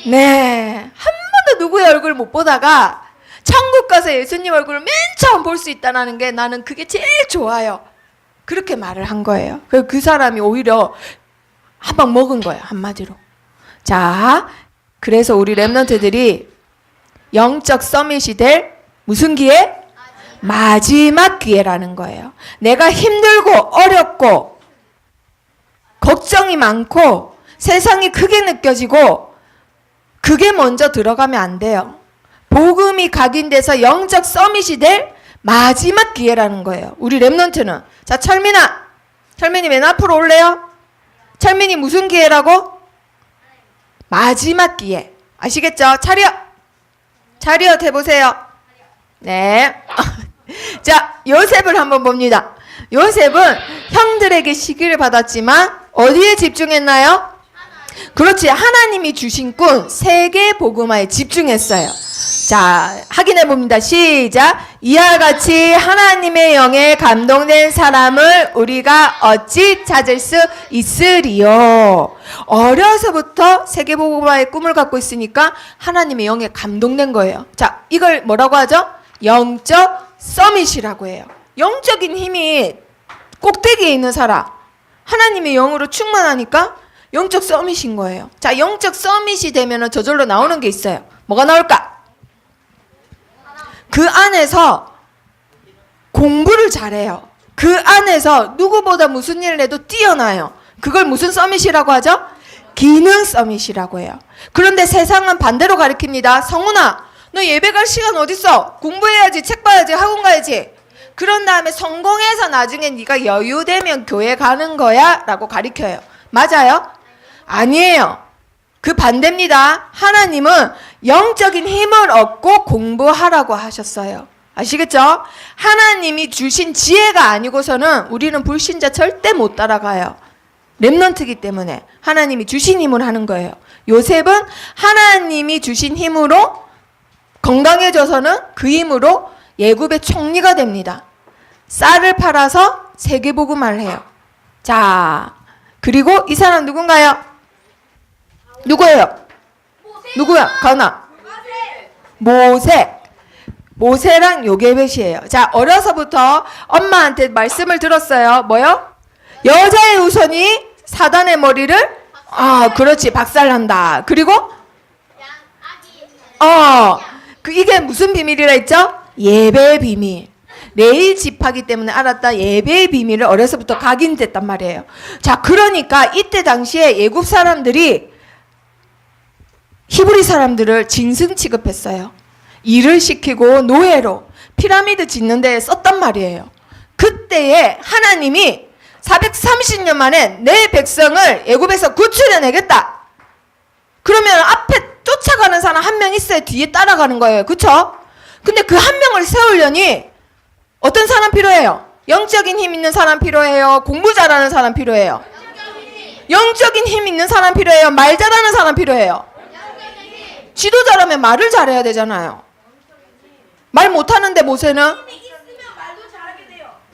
네, 한 번도 누구의 얼굴을 못 보다가 천국 가서 예수님 얼굴을 맨 처음 볼 수 있다는 게 나는 그게 제일 좋아요. 그렇게 말을 한 거예요. 그 사람이 오히려 한 방 먹은 거예요. 한마디로. 자, 그래서 우리 랩런트들이 영적 서밋이 될 무슨 기회? 마지막 기회라는 거예요. 내가 힘들고 어렵고 걱정이 많고 세상이 크게 느껴지고 그게 먼저 들어가면 안 돼요. 복음이 각인돼서 영적 서밋이 될 마지막 기회라는 거예요. 우리 랩런트는. 자, 철민이 맨 앞으로 올래요? 철민이 무슨 기회라고? 마지막 기회. 아시겠죠? 차렷 해보세요. 네. 자, 요셉을 한번 봅니다. 요셉은 형들에게 시기를 받았지만 어디에 집중했나요? 그렇지. 하나님이 주신 꾼 세계 복음화에 집중했어요. 자, 확인해 봅니다. 시작. 이와 같이 하나님의 영에 감동된 사람을 우리가 어찌 찾을 수 있으리요. 어려서부터 세계 복음화의 꿈을 갖고 있으니까 하나님의 영에 감동된 거예요. 자, 이걸 뭐라고 하죠? 영적 서밋이라고 해요. 영적인 힘이 꼭대기에 있는 사람, 하나님의 영으로 충만하니까 영적 서밋인 거예요. 자, 영적 서밋이 되면은 저절로 나오는 게 있어요. 뭐가 나올까? 그 안에서 공부를 잘해요. 그 안에서 누구보다 무슨 일을 해도 뛰어나요. 그걸 무슨 서밋이라고 하죠? 기능 서밋이라고 해요. 그런데 세상은 반대로 가르칩니다. 성훈아, 너 예배 갈 시간 어딨어? 공부해야지, 책 봐야지, 학원 가야지. 그런 다음에 성공해서 나중에 네가 여유되면 교회 가는 거야 라고 가르쳐요. 맞아요? 아니에요. 그 반대입니다. 하나님은 영적인 힘을 얻고 공부하라고 하셨어요. 아시겠죠? 하나님이 주신 지혜가 아니고서는 우리는 불신자 절대 못 따라가요. 랩런트이기 때문에 하나님이 주신 힘을 하는 거예요. 요셉은 하나님이 주신 힘으로 건강해져서는 그 힘으로 예굽의 총리가 됩니다. 쌀을 팔아서 세계복음화를 해요. 자, 그리고 이 사람 누군가요? 누구예요? 누구야? 가은아. 모세랑 요게벳이에요. 자, 어려서부터 엄마한테 말씀을 들었어요. 뭐요? 여자의 우선이 사단의 머리를 그렇지, 박살난다. 그리고 이게 무슨 비밀이라 했죠? 예배의 비밀. 레위 지파기 때문에 알았다. 예배의 비밀을 어려서부터 각인됐단 말이에요. 자, 그러니까 이때 당시에 예굽 사람들이 히브리 사람들을 짐승 취급했어요. 일을 시키고 노예로 피라미드 짓는 데에 썼단 말이에요. 그때에 하나님이 430년 만에 내 백성을 애굽에서 구출해내겠다. 그러면 앞에 쫓아가는 사람 한 명 있어야 뒤에 따라가는 거예요. 그쵸? 근데 그 한 명을 세우려니 어떤 사람 필요해요? 영적인 힘 있는 사람 필요해요? 공부 잘하는 사람 필요해요? 영적인 힘 있는 사람 필요해요? 말 잘하는 사람 필요해요? 지도자라면 말을 잘해야 되잖아요. 말 못하는데 모세는?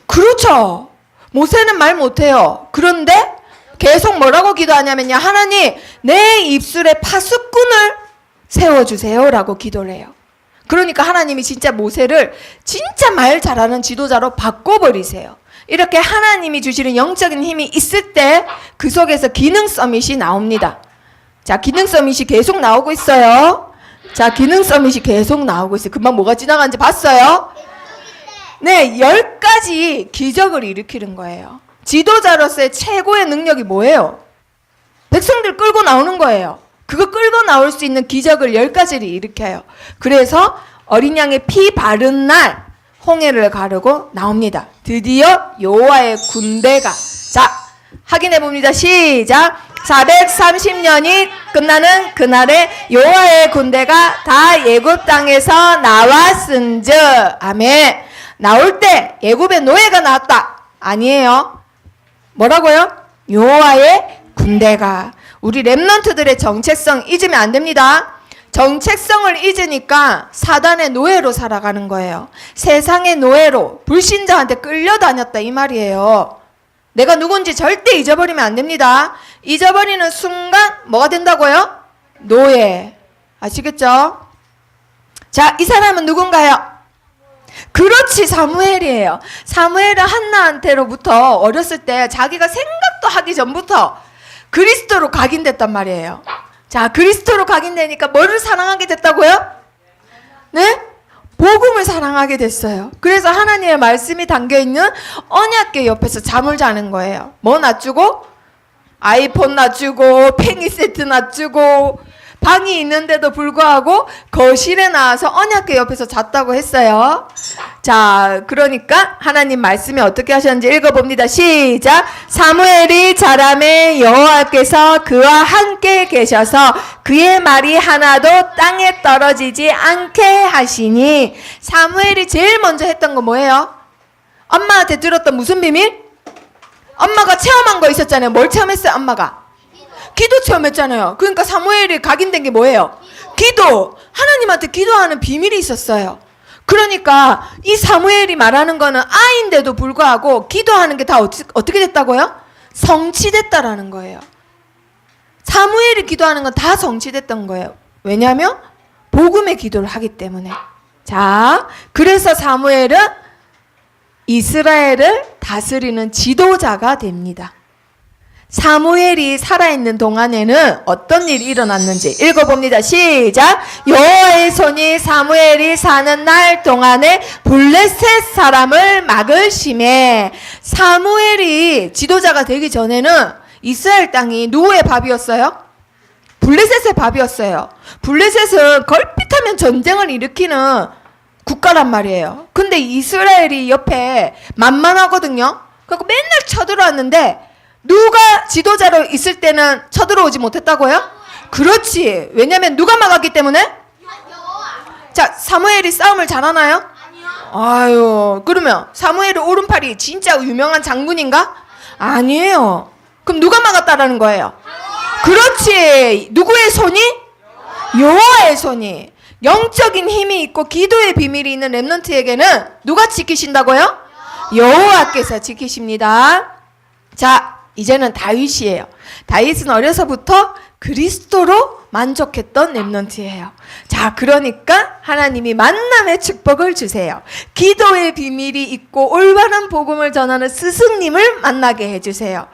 그렇죠. 모세는 말 못해요. 그런데 계속 뭐라고 기도하냐면요. 하나님, 내 입술에 파수꾼을 세워주세요 라고 기도를 해요. 그러니까 하나님이 진짜 모세를 진짜 말 잘하는 지도자로 바꿔버리세요. 이렇게 하나님이 주시는 영적인 힘이 있을 때 그 속에서 기능 서밋이 나옵니다. 자, 기능 서밋이 계속 나오고 있어요. 자, 기능 서밋이 계속 나오고 있어요. 금방 뭐가 지나가는지 봤어요? 네, 10가지 기적을 일으키는 거예요. 지도자로서의 최고의 능력이 뭐예요? 백성들 끌고 나오는 거예요. 그거 끌고 나올 수 있는 기적을 10가지를 일으켜요. 그래서 어린 양의 피 바른 날 홍해를 가르고 나옵니다. 드디어 여호와의 군대가, 자, 확인해 봅니다. 시작. 430년이 끝나는 그날에 여호와의 군대가 다 애굽 땅에서 나왔은즉, 아멘. 나올 때 애굽의 노예가 나왔다. 아니에요. 뭐라고요? 여호와의 군대가. 우리 랩런트들의 정체성 잊으면 안 됩니다. 정체성을 잊으니까 사단의 노예로 살아가는 거예요. 세상의 노예로 불신자한테 끌려다녔다 이 말이에요. 내가 누군지 절대 잊어버리면 안 됩니다. 잊어버리는 순간 뭐가 된다고요? 노예. 아시겠죠? 자, 이 사람은 누군가요? 그렇지, 사무엘이에요. 사무엘은 한나한테로부터 어렸을 때 자기가 생각도 하기 전부터 그리스도로 각인됐단 말이에요. 자, 그리스도로 각인되니까 뭐를 사랑하게 됐다고요? 네? 복음을 사랑하게 됐어요. 그래서 하나님의 말씀이 담겨있는 언약궤 옆에서 잠을 자는 거예요. 뭐 놔주고? 아이폰 놔주고, 팽이 세트 놔주고, 방이 있는데도 불구하고 거실에 나와서 언약궤 옆에서 잤다고 했어요. 자, 그러니까 하나님 말씀이 어떻게 하셨는지 읽어봅니다. 시작. 사무엘이 자라매 여호와께서 그와 함께 계셔서 그의 말이 하나도 땅에 떨어지지 않게 하시니. 사무엘이 제일 먼저 했던 거 뭐예요? 엄마한테 들었던 무슨 비밀? 엄마가 체험한 거 있었잖아요. 뭘 체험했어요, 엄마가? 기도 체험했잖아요. 그러니까 사무엘이 각인된 게 뭐예요? 기도. 하나님한테 기도하는 비밀이 있었어요. 그러니까 이 사무엘이 말하는 거는 아이인데도 불구하고 기도하는 게 다 어떻게 됐다고요? 성취됐다라는 거예요. 사무엘이 기도하는 건 다 성취됐던 거예요. 왜냐하면 복음의 기도를 하기 때문에. 자, 그래서 사무엘은 이스라엘을 다스리는 지도자가 됩니다. 사무엘이 살아있는 동안에는 어떤 일이 일어났는지 읽어봅니다. 시작. 여호와의 손이 사무엘이 사는 날 동안에 블레셋 사람을 막으심에. 사무엘이 지도자가 되기 전에는 이스라엘 땅이 누구의 밥이었어요? 블레셋의 밥이었어요. 블레셋은 걸핏하면 전쟁을 일으키는 국가란 말이에요. 근데 이스라엘이 옆에 만만하거든요. 그래서 맨날 쳐들어왔는데 누가 지도자로 있을 때는 쳐들어오지 못했다고요? 그렇지. 왜냐면 누가 막았기 때문에? 자, 사무엘이 싸움을 잘하나요? 아유, 그러면 사무엘의 오른팔이 진짜 유명한 장군인가? 아니에요. 그럼 누가 막았다라는 거예요? 그렇지. 누구의 손이? 여호와의 손이. 영적인 힘이 있고 기도의 비밀이 있는 렘넌트에게는 누가 지키신다고요? 여호와께서 지키십니다. 자, 이제는 다윗이에요. 다윗은 어려서부터 그리스도로 만족했던 렘넌트예요. 자, 그러니까 하나님이 만남의 축복을 주세요. 기도의 비밀이 있고 올바른 복음을 전하는 스승님을 만나게 해주세요.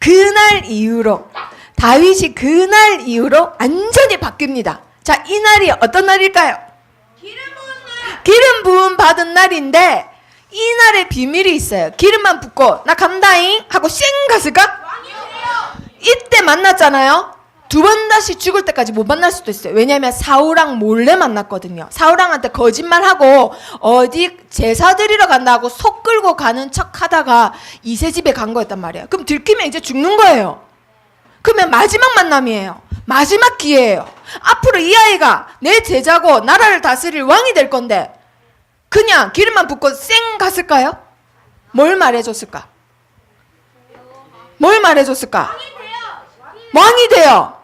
그날 이후로 다윗이 그날 이후로 완전히 바뀝니다. 자, 이 날이 어떤 날일까요? 기름 부음 받은 날인데 이 날에 비밀이 있어요. 기름만 붓고 나 간다잉 하고 쌩 갔을까? 이때 만났잖아요. 두 번 다시 죽을 때까지 못 만날 수도 있어요. 왜냐하면 사울왕 몰래 만났거든요. 사울왕한테 거짓말하고 어디 제사 드리러 간다고 속 끌고 가는 척 하다가 이세 집에 간 거였단 말이에요. 그럼 들키면 이제 죽는 거예요. 그러면 마지막 만남이에요. 마지막 기회예요. 앞으로 이 아이가 내 제자고 나라를 다스릴 왕이 될 건데 그냥 기름만 붓고 쌩 갔을까요? 뭘 말해줬을까? 뭘 말해줬을까? 왕이 돼요.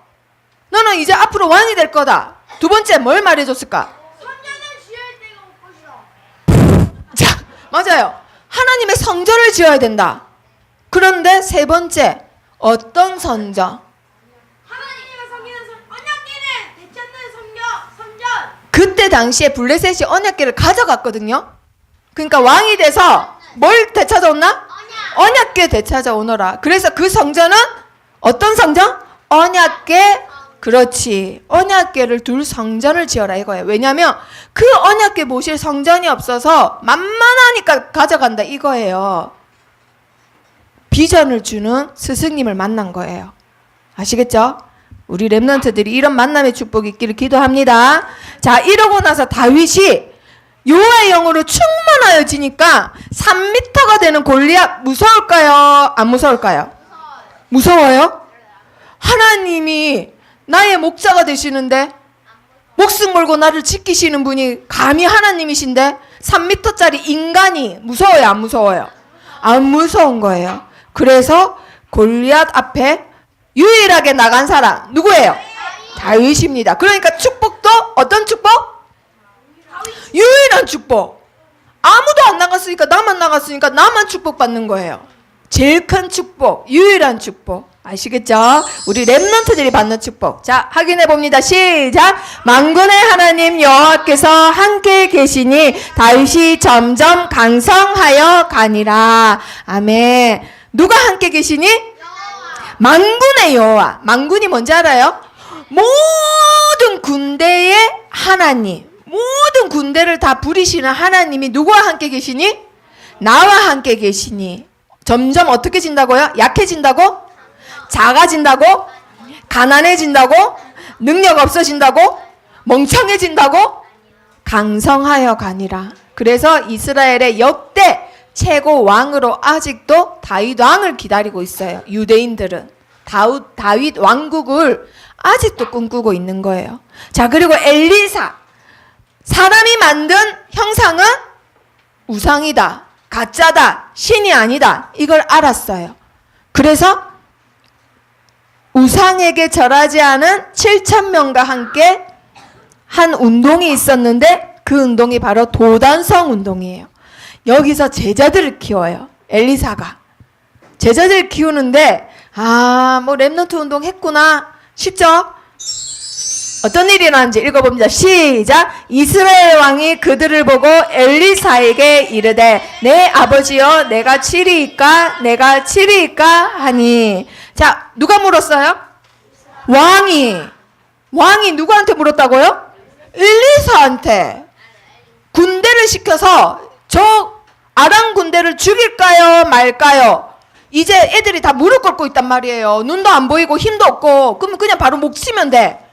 너는 이제 앞으로 왕이 될 거다. 두 번째 뭘 말해줬을까? 자, 맞아요. 하나님의 성전을 지어야 된다. 그런데 세 번째 어떤 성전? 그때 당시에 블레셋이 언약궤를 가져갔거든요. 그러니까 왕이 돼서 뭘 되찾아오나? 언약궤 되찾아오너라. 그래서 그 성전은 어떤 성전? 언약궤. 그렇지. 언약궤를 둘 성전을 지어라 이거예요. 왜냐하면 그 언약궤 모실 성전이 없어서 만만하니까 가져간다 이거예요. 비전을 주는 스승님을 만난 거예요. 아시겠죠? 우리 렘넌트들이 이런 만남의 축복이 있기를 기도합니다. 자, 이러고 나서 다윗이 여호와의 영으로 충만하여지니까 3m가 되는 골리앗 무서울까요? 안 무서울까요? 무서워요? 하나님이 나의 목자가 되시는데 목숨 걸고 나를 지키시는 분이 감히 하나님이신데 3m짜리 인간이 무서워요? 안 무서워요? 안 무서운 거예요. 그래서 골리앗 앞에 유일하게 나간 사람 누구예요? 다윗입니다. 그러니까 축복도 어떤 축복? 유일한 축복. 아무도 안 나갔으니까 나만 나갔으니까 나만 축복받는 거예요. 제일 큰 축복, 유일한 축복. 아시겠죠? 우리 렘넌트들이 받는 축복. 자, 확인해 봅니다. 시작. 만군의 하나님 여호와께서 함께 계시니 다윗이 점점 강성하여 가니라. 아멘. 누가 함께 계시니? 만군의 여호와. 만군이 뭔지 알아요? 모든 군대의 하나님. 모든 군대를 다 부리시는 하나님이 누구와 함께 계시니? 나와 함께 계시니. 점점 어떻게 진다고요? 약해진다고? 작아진다고? 가난해진다고? 능력 없어진다고? 멍청해진다고? 강성하여 가니라. 그래서 이스라엘의 역대 최고 왕으로 아직도 다윗 왕을 기다리고 있어요. 유대인들은 다윗 왕국을 아직도 꿈꾸고 있는 거예요. 자, 그리고 엘리사. 사람이 만든 형상은 우상이다, 가짜다, 신이 아니다. 이걸 알았어요. 그래서 우상에게 절하지 않은 7,000명과 함께 한 운동이 있었는데 그 운동이 바로 도단성 운동이에요. 여기서 제자들을 키워요. 엘리사가. 제자들을 키우는데 뭐 렘넌트 운동 했구나 싶죠? 어떤 일이 일어났는지 읽어봅니다. 시작. 이스라엘 왕이 그들을 보고 엘리사에게 이르되 내 아버지여 내가 치리이까 내가 치리이까 하니. 자, 누가 물었어요? 왕이 누구한테 물었다고요? 엘리사한테. 군대를 시켜서 저 아람 군대를 죽일까요 말까요? 이제 애들이 다 무릎 꿇고 있단 말이에요. 눈도 안 보이고 힘도 없고. 그러면 그냥 바로 목 치면 돼.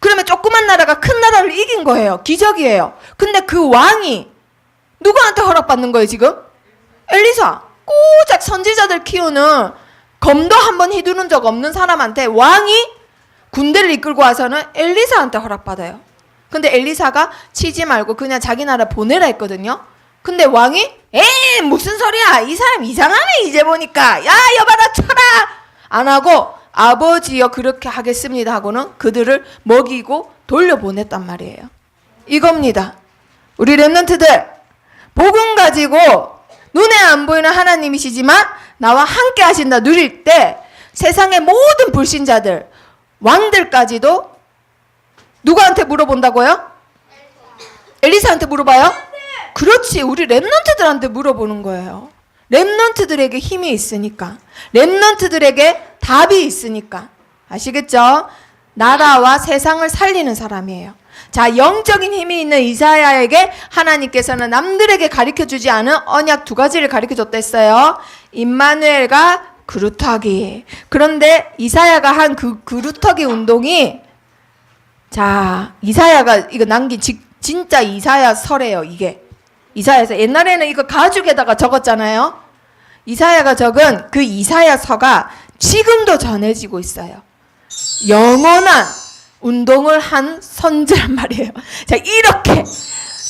그러면 조그만 나라가 큰 나라를 이긴 거예요. 기적이에요. 근데 그 왕이 누구한테 허락받는 거예요 지금? 엘리사. 꼬작 선지자들 키우는 검도 한번 휘두른 적 없는 사람한테 왕이 군대를 이끌고 와서는 엘리사한테 허락받아요. 근데 엘리사가 치지 말고 그냥 자기 나라 보내라 했거든요. 근데 왕이 에이 무슨 소리야, 이 사람 이상하네 이제 보니까, 야 여봐라 쳐라 안 하고 아버지여 그렇게 하겠습니다 하고는 그들을 먹이고 돌려보냈단 말이에요. 이겁니다. 우리 렘넌트들 복음 가지고 눈에 안 보이는 하나님이시지만 나와 함께 하신다 누릴 때 세상의 모든 불신자들 왕들까지도 누구한테 물어본다고요? 엘리사한테 물어봐요? 그렇지. 우리 렘넌트들한테 물어보는 거예요. 렘넌트들에게 힘이 있으니까, 렘넌트들에게 답이 있으니까. 아시겠죠? 나라와 세상을 살리는 사람이에요. 자, 영적인 힘이 있는 이사야에게 하나님께서는 남들에게 가르쳐주지 않은 언약 2가지를 가르쳐줬다 했어요. 임마누엘과 그루터기. 그런데 이사야가 한 그 그루터기 운동이, 자, 이사야가 이거 남긴 진짜 이사야 설이에요. 이게 이사야서 옛날에는 이거 가죽에다가 적었잖아요. 이사야가 적은 그 이사야서가 지금도 전해지고 있어요. 영원한 운동을 한 선지란 말이에요. 자, 이렇게.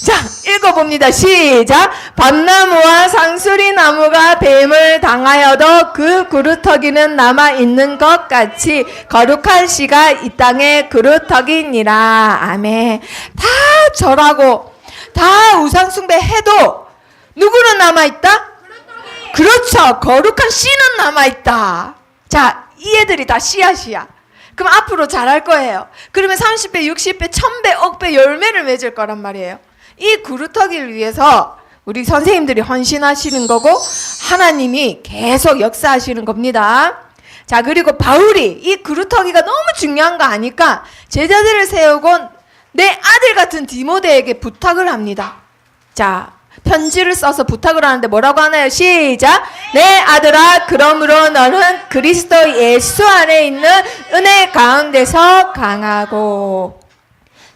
자, 읽어봅니다. 시작. 밤나무와 상수리 나무가 뱀을 당하여도 그 그루터기는 남아있는 것 같이 거룩한 씨가 이 땅에 그루터기니라. 아멘. 다 절하고 다 우상숭배 해도 누구는 남아있다? 그렇죠. 거룩한 씨는 남아있다. 자, 이 애들이 다 씨앗이야. 그럼 앞으로 잘할 거예요. 그러면 30배, 60배, 1000배, 억배 열매를 맺을 거란 말이에요. 이 그루터기를 위해서 우리 선생님들이 헌신하시는 거고 하나님이 계속 역사하시는 겁니다. 자, 그리고 바울이 이 그루터기가 너무 중요한 거 아니까 제자들을 세우고 내 아들 같은 디모데에게 부탁을 합니다. 자, 편지를 써서 부탁을 하는데 뭐라고 하나요? 시작. 내 아들아, 그러므로 너는 그리스도 예수 안에 있는 은혜 가운데서 강하고.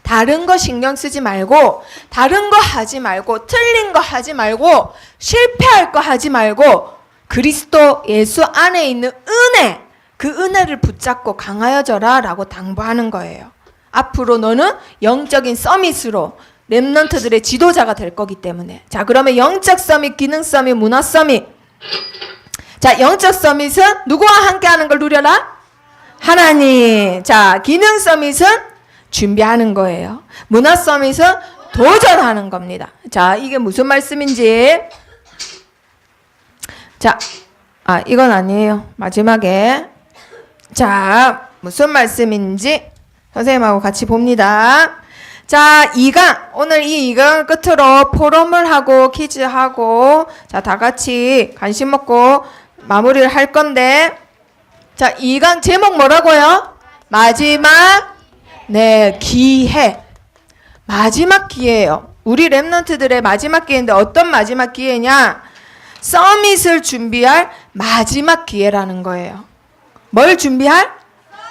다른 거 신경 쓰지 말고, 다른 거 하지 말고, 틀린 거 하지 말고, 실패할 거 하지 말고, 그리스도 예수 안에 있는 은혜, 그 은혜를 붙잡고 강하여져라 라고 당부하는 거예요. 앞으로 너는 영적인 서밋으로 렘넌트들의 지도자가 될 거기 때문에. 자, 그러면 영적 서밋, 기능 서밋, 문화 서밋. 자, 영적 서밋은 누구와 함께 하는 걸 누려라? 하나님. 자, 기능 서밋은 준비하는 거예요. 문화 서밋은 도전하는 겁니다. 자, 이게 무슨 말씀인지. 자, 이건 아니에요. 마지막에 자, 무슨 말씀인지 선생님하고 같이 봅니다. 자, 2강. 오늘 이 2강 끝으로 포럼을 하고 퀴즈하고 자, 다 같이 간식 먹고 마무리를 할 건데 자, 2강 제목 뭐라고요? 마지막 기회. 마지막 기회예요. 우리 랩런트들의 마지막 기회인데 어떤 마지막 기회냐? 서밋을 준비할 마지막 기회라는 거예요. 뭘 준비할?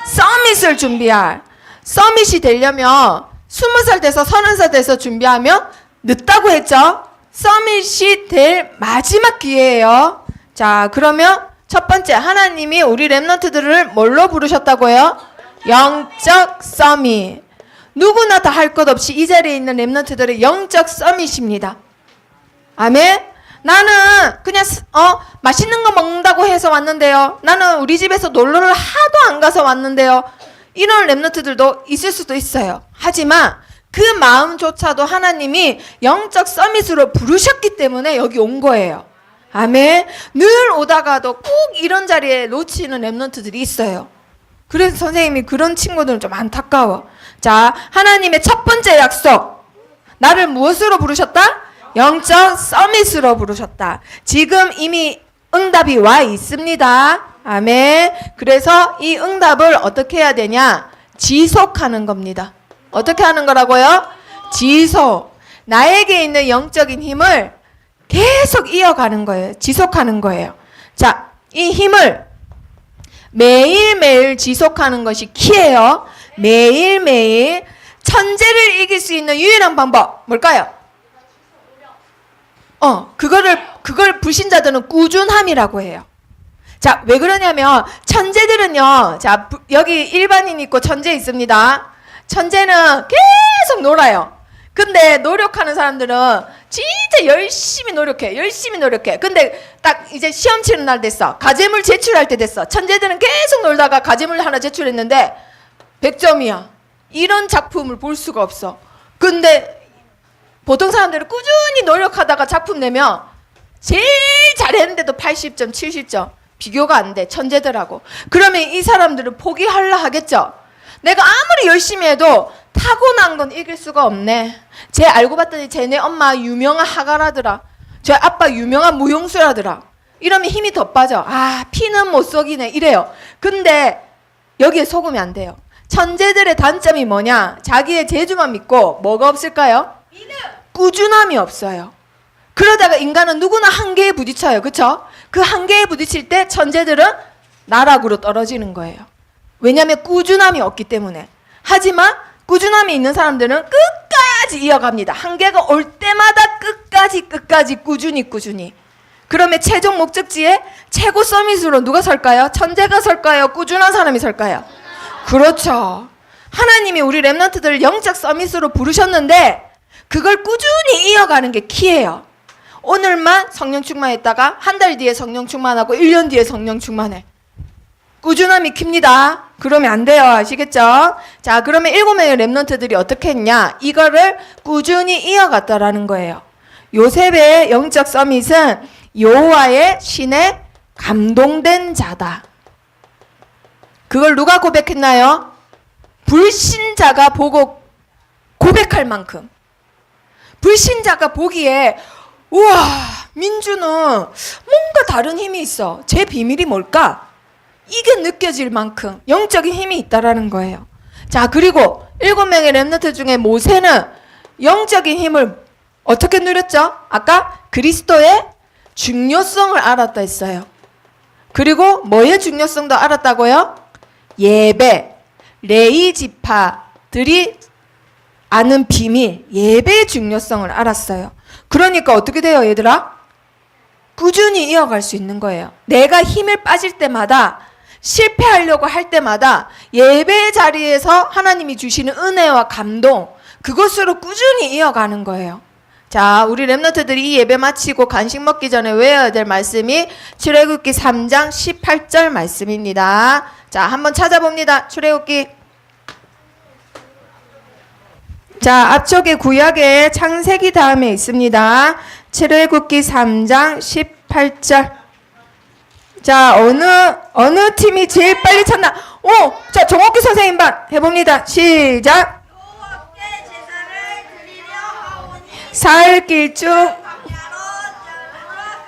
서밋을 준비할. 서밋이 되려면 20살 돼서 30살 돼서 준비하면 늦다고 했죠? 서밋이 될 마지막 기회예요. 자, 그러면 첫 번째 하나님이 우리 랩런트들을 뭘로 부르셨다고요? 영적 서밋. 누구나 다 할 것 없이 이 자리에 있는 랩런트들의 영적 서밋입니다. 아멘. 나는 그냥 맛있는 거 먹는다고 해서 왔는데요. 나는 우리 집에서 놀러를 하도 안 가서 왔는데요. 이런 랩런트들도 있을 수도 있어요. 하지만 그 마음조차도 하나님이 영적 서밋으로 부르셨기 때문에 여기 온 거예요. 아멘. 늘 오다가도 꼭 이런 자리에 놓치는 랩런트들이 있어요. 그래서 선생님이 그런 친구들은 좀 안타까워. 자, 하나님의 첫 번째 약속. 나를 무엇으로 부르셨다? 영적 서밋으로 부르셨다. 지금 이미 응답이 와 있습니다. 아멘. 그래서 이 응답을 어떻게 해야 되냐? 지속하는 겁니다. 어떻게 하는 거라고요? 지속. 나에게 있는 영적인 힘을 계속 이어가는 거예요. 지속하는 거예요. 자, 이 힘을 매일매일 지속하는 것이 키예요. 매일매일. 천재를 이길 수 있는 유일한 방법 뭘까요? 그걸 불신자들은 꾸준함이라고 해요. 자, 왜 그러냐면 천재들은요. 자, 여기 일반인 있고 천재 있습니다. 천재는 계속 놀아요. 근데 노력하는 사람들은 진짜 열심히 노력해. 근데 딱 이제 시험 치는 날 됐어. 과제물 제출할 때 됐어. 천재들은 계속 놀다가 과제물 하나 제출했는데 100점이야. 이런 작품을 볼 수가 없어. 근데 보통 사람들은 꾸준히 노력하다가 작품 내면 제일 잘했는데도 80점, 70점. 비교가 안 돼. 천재들하고. 그러면 이 사람들은 포기하려 하겠죠. 내가 아무리 열심히 해도 타고난 건 이길 수가 없네. 쟤 알고 봤더니 쟤네 엄마 유명한 화가라더라. 쟤 아빠 유명한 무용수라더라. 이러면 힘이 더 빠져. 아, 피는 못 속이네. 이래요. 근데 여기에 속으면 안 돼요. 천재들의 단점이 뭐냐? 자기의 재주만 믿고 뭐가 없을까요? 꾸준함이 없어요. 그러다가 인간은 누구나 한계에 부딪혀요. 그쵸? 그 한계에 부딪힐 때 천재들은 나락으로 떨어지는 거예요. 왜냐하면 꾸준함이 없기 때문에. 하지만 꾸준함이 있는 사람들은 끝까지 이어갑니다. 한계가 올 때마다 끝까지 꾸준히. 그러면 최종 목적지에 최고 서밋으로 누가 설까요? 천재가 설까요? 꾸준한 사람이 설까요? 그렇죠. 하나님이 우리 랩런트들을 영적 서밋으로 부르셨는데 그걸 꾸준히 이어가는 게 키예요. 오늘만 성령 충만했다가 한 달 뒤에 성령 충만하고 1년 뒤에 성령 충만해. 꾸준함이 킵니다. 그러면 안 돼요. 아시겠죠? 자, 그러면 7명의 랩런트들이 어떻게 했냐? 이거를 꾸준히 이어갔다라는 거예요. 요셉의 영적 서밋은 여호와의 신에 감동된 자다. 그걸 누가 고백했나요? 불신자가 보고 고백할 만큼. 불신자가 보기에 우와, 민주는 뭔가 다른 힘이 있어. 제 비밀이 뭘까? 이게 느껴질 만큼 영적인 힘이 있다라는 거예요. 자, 그리고 7명의 랩런트 중에 모세는 영적인 힘을 어떻게 누렸죠? 아까 그리스도의 중요성을 알았다 했어요. 그리고 뭐의 중요성도 알았다고요? 예배, 레위 지파들이 아는 비밀, 예배의 중요성을 알았어요. 그러니까 어떻게 돼요, 얘들아? 꾸준히 이어갈 수 있는 거예요. 내가 힘을 빠질 때마다, 실패하려고 할 때마다 예배 자리에서 하나님이 주시는 은혜와 감동, 그것으로 꾸준히 이어가는 거예요. 자, 우리 랩런트들이 이 예배 마치고 간식 먹기 전에 외워야 될 말씀이 출애굽기 3장 18절 말씀입니다. 자, 한번 찾아봅니다. 출애굽기. 자, 앞쪽에 구약의 창세기 다음에 있습니다. 출애굽기 3장 18절. 자, 어느 팀이 제일 빨리 찾나? 오, 자 정옥규 선생님 반 해봅니다. 시작. 여호와께 제사를 드리려 하오니 사흘 길쭉 광야로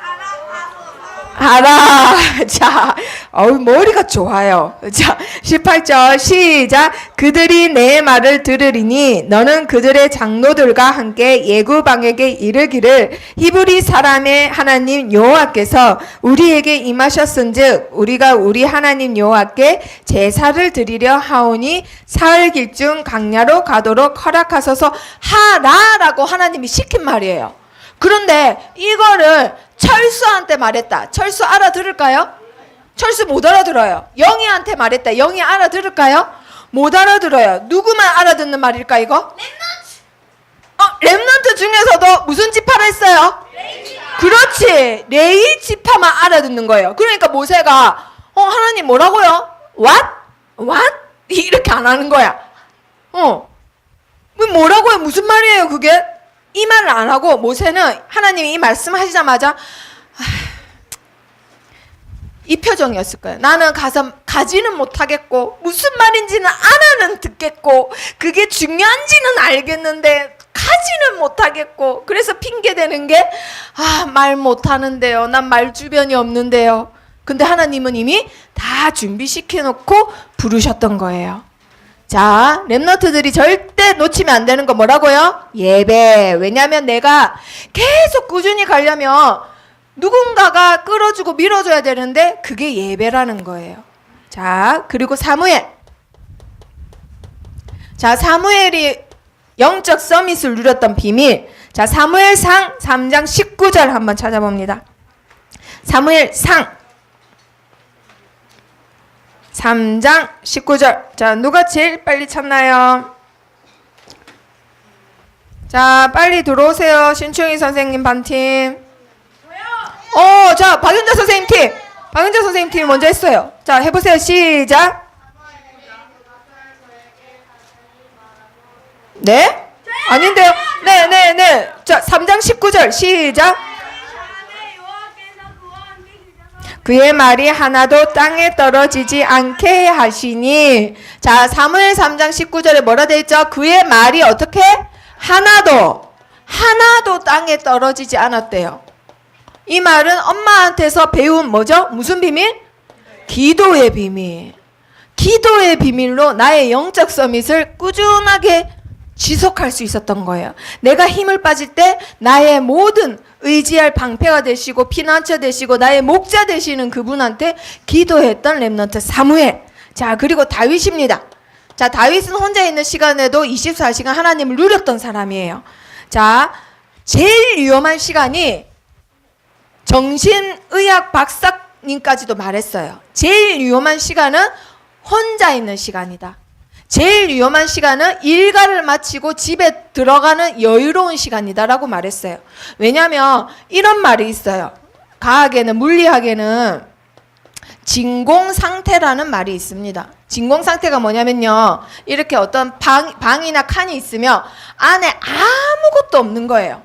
가라 하소서. 하라. 자, 머리가 좋아요. 자, 18절 시작. 그들이 내 말을 들으리니 너는 그들의 장로들과 함께 예구방에게 이르기를 히브리 사람의 하나님 여호와께서 우리에게 임하셨은즉 우리가 우리 하나님 여호와께 제사를 드리려 하오니 사흘 길중 광야로 가도록 허락하소서 하라라고 하나님이 시킨 말이에요. 그런데 이거를 철수한테 말했다. 철수 알아들을까요? 철수 못 알아들어요. 영희한테 말했다. 영희 알아들을까요? 못 알아들어요. 누구만 알아듣는 말일까 이거? 렘넌트 중에서도 무슨 지파를 했어요? 그렇지. 레위 지파만 알아듣는 거예요. 그러니까 모세가 하나님 뭐라고요? What? What? 이렇게 안 하는 거야. 뭐라고요? 무슨 말이에요 그게? 이 말을 안 하고 모세는 하나님이 이 말씀하시자마자 이 표정이었을 거예요. 나는 가지는 못하겠고 무슨 말인지는 알아는 듣겠고 그게 중요한지는 알겠는데 가지는 못하겠고 그래서 핑계대는 게 말 못하는데요. 난 말 주변이 없는데요. 근데 하나님은 이미 다 준비시켜놓고 부르셨던 거예요. 자, 렘너트들이 절대 놓치면 안 되는 거 뭐라고요? 예배. 왜냐하면 내가 계속 꾸준히 가려면 누군가가 끌어주고 밀어줘야 되는데 그게 예배라는 거예요. 자, 그리고 사무엘. 자, 사무엘이 영적 서밋을 누렸던 비밀. 자, 사무엘상 3장 19절 한번 찾아봅니다. 사무엘상 3장 19절. 자, 누가 제일 빨리 찾나요? 자, 빨리 들어오세요. 신충희 선생님 반팀. 자, 박윤자 선생님 팀. 박윤자 선생님 팀이 먼저 했어요. 자, 해보세요. 시작. 네? 아닌데요? 네. 자, 3장 19절. 시작. 그의 말이 하나도 땅에 떨어지지 않게 하시니. 자, 사무엘 3장 19절에 뭐라 되어 있죠? 그의 말이 어떻게? 하나도 땅에 떨어지지 않았대요. 이 말은 엄마한테서 배운 뭐죠? 무슨 비밀? 기도의 비밀. 기도의 비밀로 나의 영적 서밋을 꾸준하게 지속할 수 있었던 거예요. 내가 힘을 빠질 때 나의 모든 의지할 방패가 되시고 피난처 되시고 나의 목자 되시는 그분한테 기도했던 렘넌트 사무엘. 자, 그리고 다윗입니다. 자, 다윗은 혼자 있는 시간에도 24시간 하나님을 누렸던 사람이에요. 자, 제일 위험한 시간이 정신의학 박사님까지도 말했어요. 제일 위험한 시간은 혼자 있는 시간이다. 제일 위험한 시간은 일과를 마치고 집에 들어가는 여유로운 시간이다라고 말했어요. 왜냐하면 이런 말이 있어요. 과학에는, 물리학에는 진공상태라는 말이 있습니다. 진공상태가 뭐냐면요, 이렇게 어떤 방이나 칸이 있으면 안에 아무것도 없는 거예요.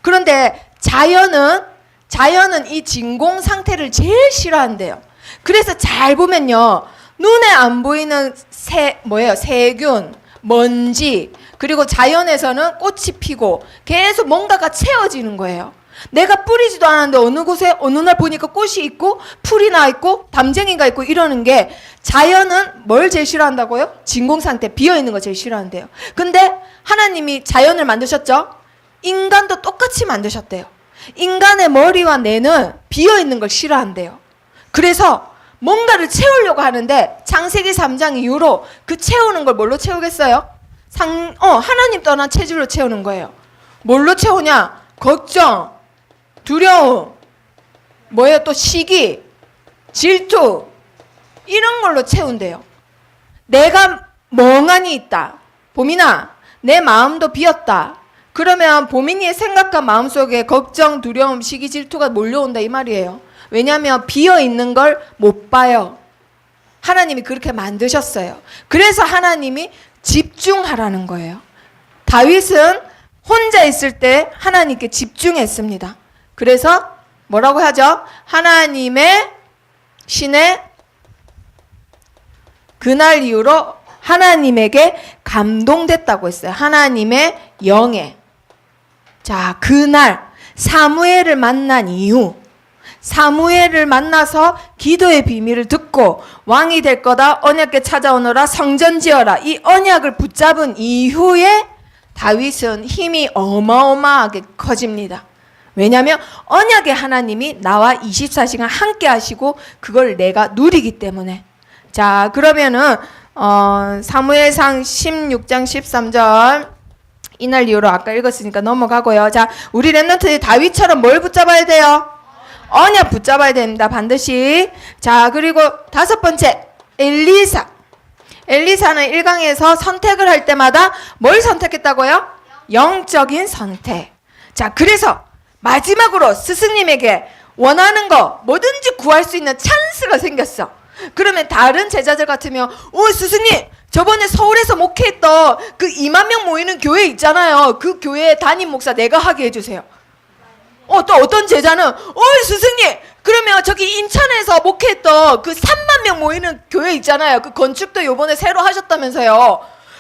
그런데 자연은 이 진공상태를 제일 싫어한대요. 그래서 잘 보면요, 눈에 안 보이는 세균, 먼지, 그리고 자연에서는 꽃이 피고 계속 뭔가가 채워지는 거예요. 내가 뿌리지도 않았는데 어느 곳에 어느 날 보니까 꽃이 있고 풀이 나 있고 담쟁이가 있고 이러는 게, 자연은 뭘 제일 싫어한다고요? 진공상태, 비어있는 거 제일 싫어한대요. 근데 하나님이 자연을 만드셨죠? 인간도 똑같이 만드셨대요. 인간의 머리와 뇌는 비어있는 걸 싫어한대요. 그래서 뭔가를 채우려고 하는데 창세기 3장 이후로 그 채우는 걸 뭘로 채우겠어요? 하나님 떠난 체질로 채우는 거예요. 뭘로 채우냐? 걱정, 두려움, 또 시기, 질투, 이런 걸로 채운대요. 내가 멍하니 있다. 보민아, 내 마음도 비었다. 그러면 보민이의 생각과 마음속에 걱정, 두려움, 시기, 질투가 몰려온다 이 말이에요. 왜냐하면 비어있는 걸 못 봐요. 하나님이 그렇게 만드셨어요. 그래서 하나님이 집중하라는 거예요. 다윗은 혼자 있을 때 하나님께 집중했습니다. 그래서 뭐라고 하죠? 하나님의 신의 그날 이후로 하나님에게 감동됐다고 했어요. 하나님의 영에. 자, 그날 사무엘을 만난 이후, 사무엘을 만나서 기도의 비밀을 듣고 왕이 될 거다, 언약궤 찾아오너라, 성전 지어라, 이 언약을 붙잡은 이후에 다윗은 힘이 어마어마하게 커집니다. 왜냐하면 언약의 하나님이 나와 24시간 함께 하시고 그걸 내가 누리기 때문에. 자, 그러면은 사무엘상 16장 13절 이날 이후로 아까 읽었으니까 넘어가고요. 자, 우리 렘넌트 다윗처럼 뭘 붙잡아야 돼요? 언약 붙잡아야 됩니다. 반드시. 자, 그리고 5번째 엘리사. 엘리사는 1강에서 선택을 할 때마다 뭘 선택했다고요? 영적인 선택. 자, 그래서 마지막으로 스승님에게 원하는 거 뭐든지 구할 수 있는 찬스가 생겼어. 그러면 다른 제자들 같으면 스승님 저번에 서울에서 목회했던 그 2만 명 모이는 교회 있잖아요. 그 교회 담임 목사 내가 하게 해주세요. 또 어떤 제자는 스승님 그러면 저기 인천에서 목회했던 그 3만 명 모이는 교회 있잖아요. 그 건축도 요번에 새로 하셨다면서요.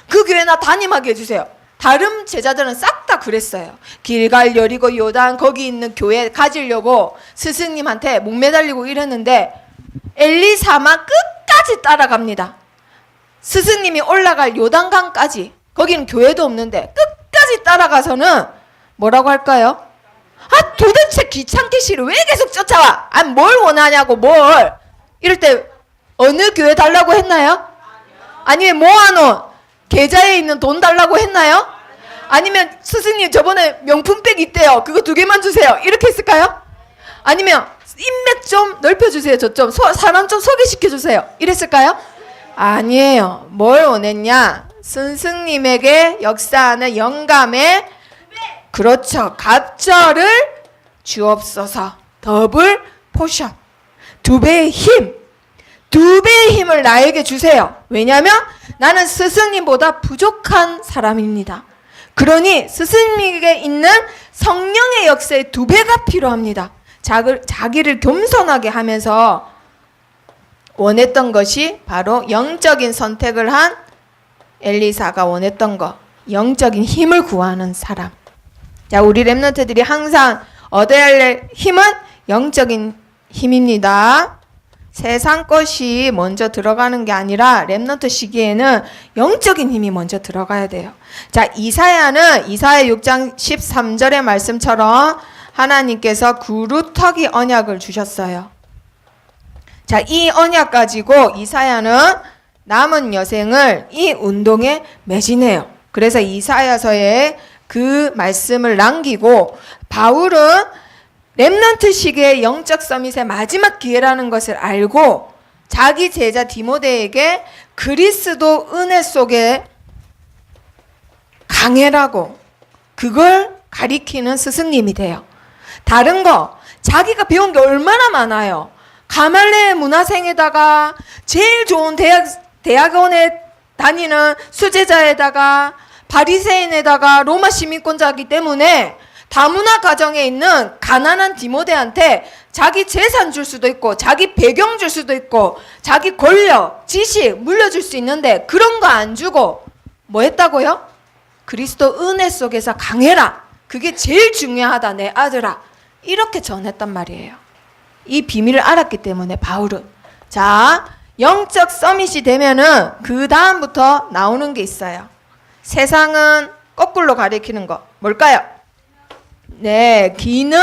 그 교회 나 담임하게 해주세요. 다른 제자들은 싹 다 그랬어요. 길갈, 여리고, 요단 거기 있는 교회 가지려고 스승님한테 목매달리고 이랬는데 엘리사만 끝까지 따라갑니다. 스승님이 올라갈 요단강까지, 거기는 교회도 없는데 끝까지 따라가서는 뭐라고 할까요? 도대체 귀찮게 싫어. 왜 계속 쫓아와? 뭘 원하냐고, 뭘. 이럴 때 어느 교회 달라고 했나요? 아니면 모아놓은 계좌에 있는 돈 달라고 했나요? 아니면 스승님 저번에 명품백 있대요. 그거 2개만 주세요. 이렇게 했을까요? 아니면 인맥 좀 넓혀주세요. 사람 좀 소개시켜주세요. 이랬을까요? 아니에요. 뭘 원했냐? 스승님에게 역사하는 영감에, 그렇죠, 갑절을 주옵소서. 더블 포션. 2배의 힘. 2배의 힘을 나에게 주세요. 왜냐하면 나는 스승님보다 부족한 사람입니다. 그러니 스승님에게 있는 성령의 역사의 2배가 필요합니다. 자기를 겸손하게 하면서 원했던 것이 바로 영적인 선택을 한 엘리사가 원했던 것, 영적인 힘을 구하는 사람. 자, 우리 렘넌트들이 항상 얻어야 할 힘은 영적인 힘입니다. 세상 것이 먼저 들어가는 게 아니라 렘넌트 시기에는 영적인 힘이 먼저 들어가야 돼요. 자, 이사야 6장 13절의 말씀처럼 하나님께서 구루터기 언약을 주셨어요. 자, 이 언약 가지고 이사야는 남은 여생을 이 운동에 매진해요. 그래서 이사야서에 그 말씀을 남기고 바울은 렘넌트 시기의 영적 서밋의 마지막 기회라는 것을 알고 자기 제자 디모데에게 그리스도 은혜 속에 강해라고 그걸 가리키는 스승님이 돼요. 다른 거 자기가 배운 게 얼마나 많아요. 가말레 문화생에다가 제일 좋은 대학원에 다니는 수제자에다가 바리새인에다가 로마 시민권자이기 때문에 다문화 가정에 있는 가난한 디모데한테 자기 재산 줄 수도 있고 자기 배경 줄 수도 있고 자기 권력, 지식 물려줄 수 있는데 그런 거 안 주고 뭐 했다고요? 그리스도 은혜 속에서 강해라. 그게 제일 중요하다 내 아들아. 이렇게 전했단 말이에요. 이 비밀을 알았기 때문에 바울은. 자, 영적 서밋이 되면은 그 다음부터 나오는 게 있어요. 세상은 거꾸로 가리키는 거 뭘까요? 네, 기능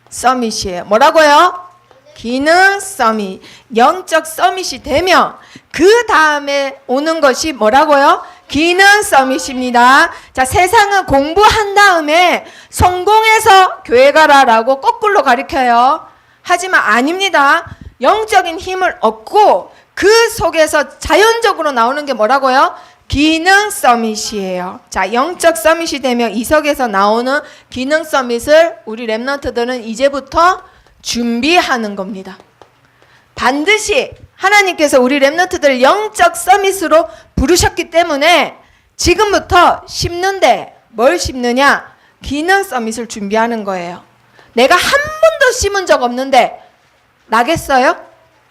서밋이에요. 뭐라고요? 기능 서밋. 영적 서밋이 되면 그 다음에 오는 것이 뭐라고요? 기능 서밋입니다. 자, 세상은 공부한 다음에 성공해서 교회 가라라고 거꾸로 가리켜요. 하지만 아닙니다. 영적인 힘을 얻고 그 속에서 자연적으로 나오는 게 뭐라고요? 기능 서밋이에요. 자, 영적 서밋이 되면 이석에서 나오는 기능 서밋을 우리 렘넌트들은 이제부터 준비하는 겁니다. 반드시 하나님께서 우리 렘넌트들 영적 서밋으로 부르셨기 때문에 지금부터 심는데 뭘 심느냐? 기능 서밋을 준비하는 거예요. 내가 한 번도 심은 적 없는데 나겠어요?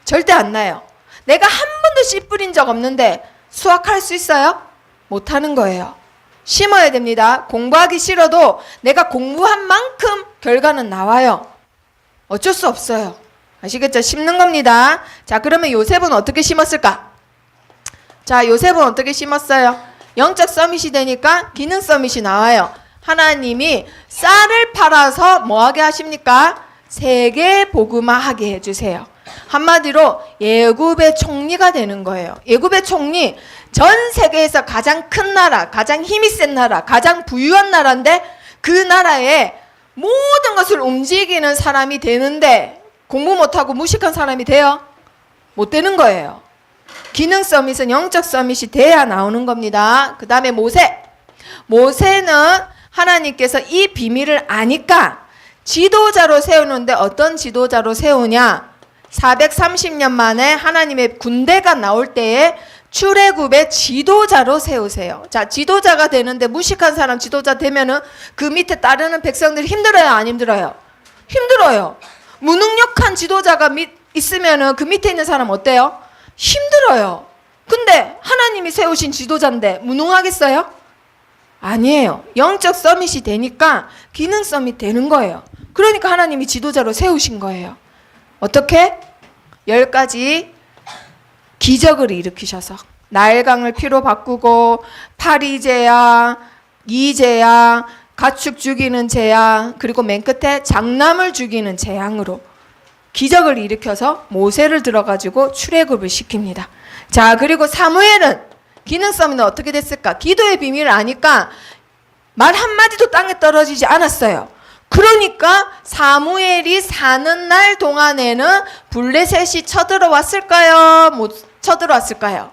절대 안 나요. 내가 한 번도 씨 뿌린 적 없는데 수확할 수 있어요? 못하는 거예요. 심어야 됩니다. 공부하기 싫어도 내가 공부한 만큼 결과는 나와요. 어쩔 수 없어요. 아시겠죠? 심는 겁니다. 자, 그러면 요셉은 어떻게 심었을까? 자, 요셉은 어떻게 심었어요? 영적 서밋이 되니까 기능 서밋이 나와요. 하나님이 쌀을 팔아서 뭐하게 하십니까? 세계 복음화하게 해주세요. 한마디로 예굽의 총리가 되는 거예요. 예굽의 총리, 전 세계에서 가장 큰 나라, 가장 힘이 센 나라, 가장 부유한 나라인데 그 나라에 모든 것을 움직이는 사람이 되는데 공부 못하고 무식한 사람이 돼요? 못 되는 거예요. 기능 서밋은 영적 서밋이 돼야 나오는 겁니다. 그 다음에 모세는 하나님께서 이 비밀을 아니까 지도자로 세우는데 어떤 지도자로 세우냐? 430년 만에 하나님의 군대가 나올 때에 출애굽의 지도자로 세우세요. 자, 지도자가 되는데 무식한 사람 지도자 되면은 그 밑에 따르는 백성들이 힘들어요, 안 힘들어요? 힘들어요. 무능력한 지도자가 있으면은 그 밑에 있는 사람 어때요? 힘들어요. 근데 하나님이 세우신 지도자인데 무능하겠어요? 아니에요. 영적 서밋이 되니까 기능 서밋 되는 거예요. 그러니까 하나님이 지도자로 세우신 거예요. 어떻게? 10가지 기적을 일으키셔서 나일강을 피로 바꾸고 파리제야, 이제야, 가축 죽이는 재앙, 그리고 맨 끝에 장남을 죽이는 재앙으로 기적을 일으켜서 모세를 들어가지고 출애굽을 시킵니다. 자, 그리고 사무엘은 기능 서밋은 어떻게 됐을까? 기도의 비밀을 아니까 말 한마디도 땅에 떨어지지 않았어요. 그러니까 사무엘이 사는 날 동안에는 블레셋이 쳐들어왔을까요? 못 쳐들어왔을까요?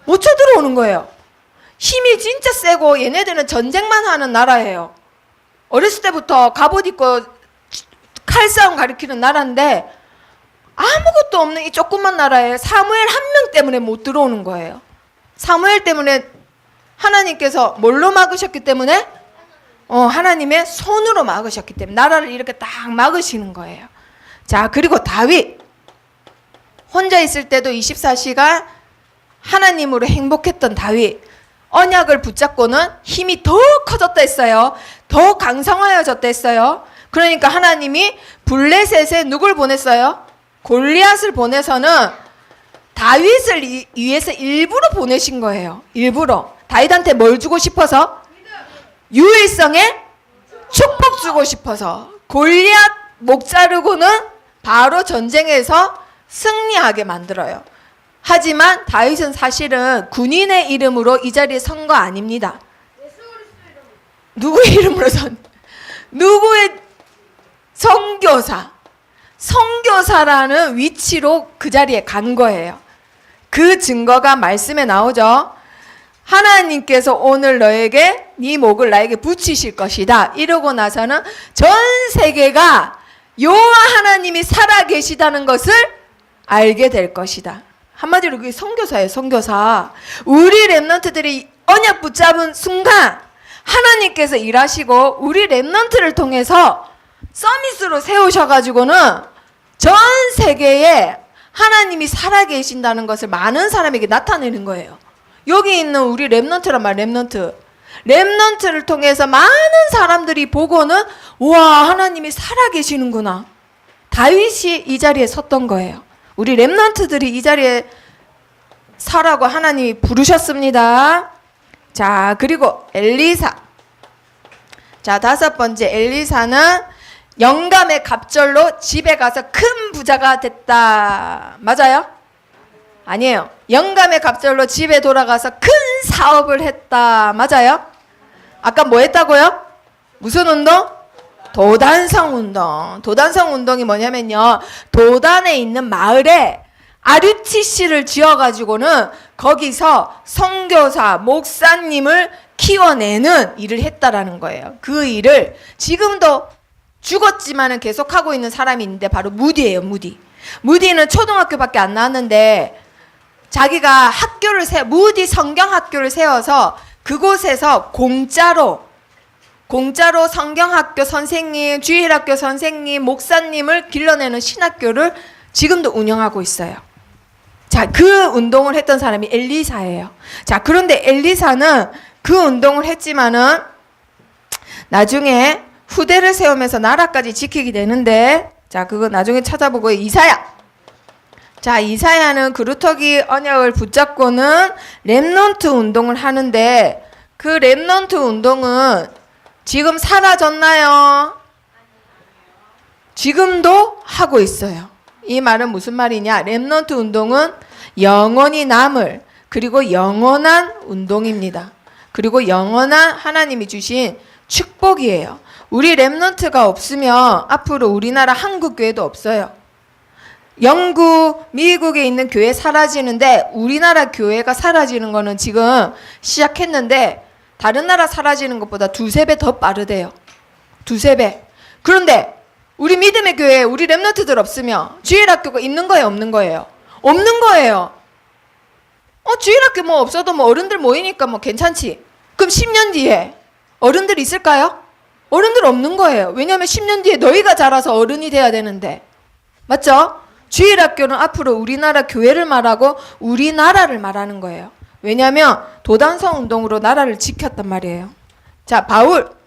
못 쳐들어오는 거예요. 힘이 진짜 세고 얘네들은 전쟁만 하는 나라예요. 어렸을 때부터 갑옷 입고 칼싸움 가리키는 나라인데 아무것도 없는 이 조그만 나라에 사무엘 한 명 때문에 못 들어오는 거예요. 사무엘 때문에 하나님께서 뭘로 막으셨기 때문에? 하나님의 손으로 막으셨기 때문에 나라를 이렇게 딱 막으시는 거예요. 자, 그리고 다윗 혼자 있을 때도 24시간 하나님으로 행복했던 다윗, 언약을 붙잡고는 힘이 더 커졌다 했어요. 더 강성하여졌다 했어요. 그러니까 하나님이 블레셋에 누굴 보냈어요? 골리앗을 보내서는 다윗을 위해서 일부러 보내신 거예요. 일부러. 다윗한테 뭘 주고 싶어서? 유일성의 축복 주고 싶어서. 골리앗 목 자르고는 바로 전쟁에서 승리하게 만들어요. 하지만 다윗은 사실은 군인의 이름으로 이 자리에 선 거 아닙니다. 누구의 이름으로 누구의 선교사. 선교사라는 위치로 그 자리에 간 거예요. 그 증거가 말씀에 나오죠. 하나님께서 오늘 너에게 네 목을 나에게 붙이실 것이다. 이러고 나서는 전 세계가 여호와 하나님이 살아계시다는 것을 알게 될 것이다. 한마디로 그게 선교사예요. 선교사. 우리 렘넌트들이 언약 붙잡은 순간 하나님께서 일하시고 우리 렘넌트를 통해서 서밋으로 세우셔가지고는 전 세계에 하나님이 살아계신다는 것을 많은 사람에게 나타내는 거예요. 여기 있는 우리 렘넌트란 말, 렘넌트를 통해서 많은 사람들이 보고는 와, 하나님이 살아계시는구나. 다윗이 이 자리에 섰던 거예요. 우리 렘넌트들이 이 자리에 서라고 하나님이 부르셨습니다. 자, 그리고 엘리사. 자, 5번째 엘리사는 영감의 갑절로 집에 가서 큰 부자가 됐다. 맞아요? 아니에요. 영감의 갑절로 집에 돌아가서 큰 사업을 했다. 맞아요? 아까 뭐 했다고요? 무슨 운동? 도단성 운동. 도단성 운동이 뭐냐면요, 도단에 있는 마을에 RUTC를 지어가지고는 거기서 선교사, 목사님을 키워내는 일을 했다라는 거예요. 그 일을 지금도 죽었지만은 계속하고 있는 사람이 있는데 바로 무디예요. 무디는 초등학교밖에 안 나왔는데 자기가 무디 성경학교를 세워서 그곳에서 공짜로 성경학교 선생님, 주일학교 선생님, 목사님을 길러내는 신학교를 지금도 운영하고 있어요. 자, 그 운동을 했던 사람이 엘리사예요. 자, 그런데 엘리사는 그 운동을 했지만은 나중에 후대를 세우면서 나라까지 지키게 되는데, 자, 그거 나중에 찾아보고 이사야. 자, 이사야는 그루터기 언약을 붙잡고는 렘넌트 운동을 하는데, 그 렘넌트 운동은 지금 사라졌나요? 지금도 하고 있어요. 이 말은 무슨 말이냐? 렘넌트 운동은 영원히 남을, 그리고 영원한 운동입니다. 그리고 영원한 하나님이 주신 축복이에요. 우리 렘넌트가 없으면 앞으로 우리나라 한국 교회도 없어요. 영국, 미국에 있는 교회 사라지는데 우리나라 교회가 사라지는 거는 지금 시작했는데 다른 나라 사라지는 것보다 두세 배 더 빠르대요. 두세 배. 그런데 우리 믿음의 교회에 우리 렘넌트들 없으면 주일학교가 있는 거예요, 없는 거예요? 없는 거예요. 주일학교 뭐 없어도 뭐 어른들 모이니까 뭐 괜찮지. 그럼 10년 뒤에 어른들 있을까요? 어른들 없는 거예요. 왜냐하면 10년 뒤에 너희가 자라서 어른이 돼야 되는데. 맞죠? 주일학교는 앞으로 우리나라 교회를 말하고 우리나라를 말하는 거예요. 왜냐하면 도단성 운동으로 나라를 지켰단 말이에요. 자, 바울은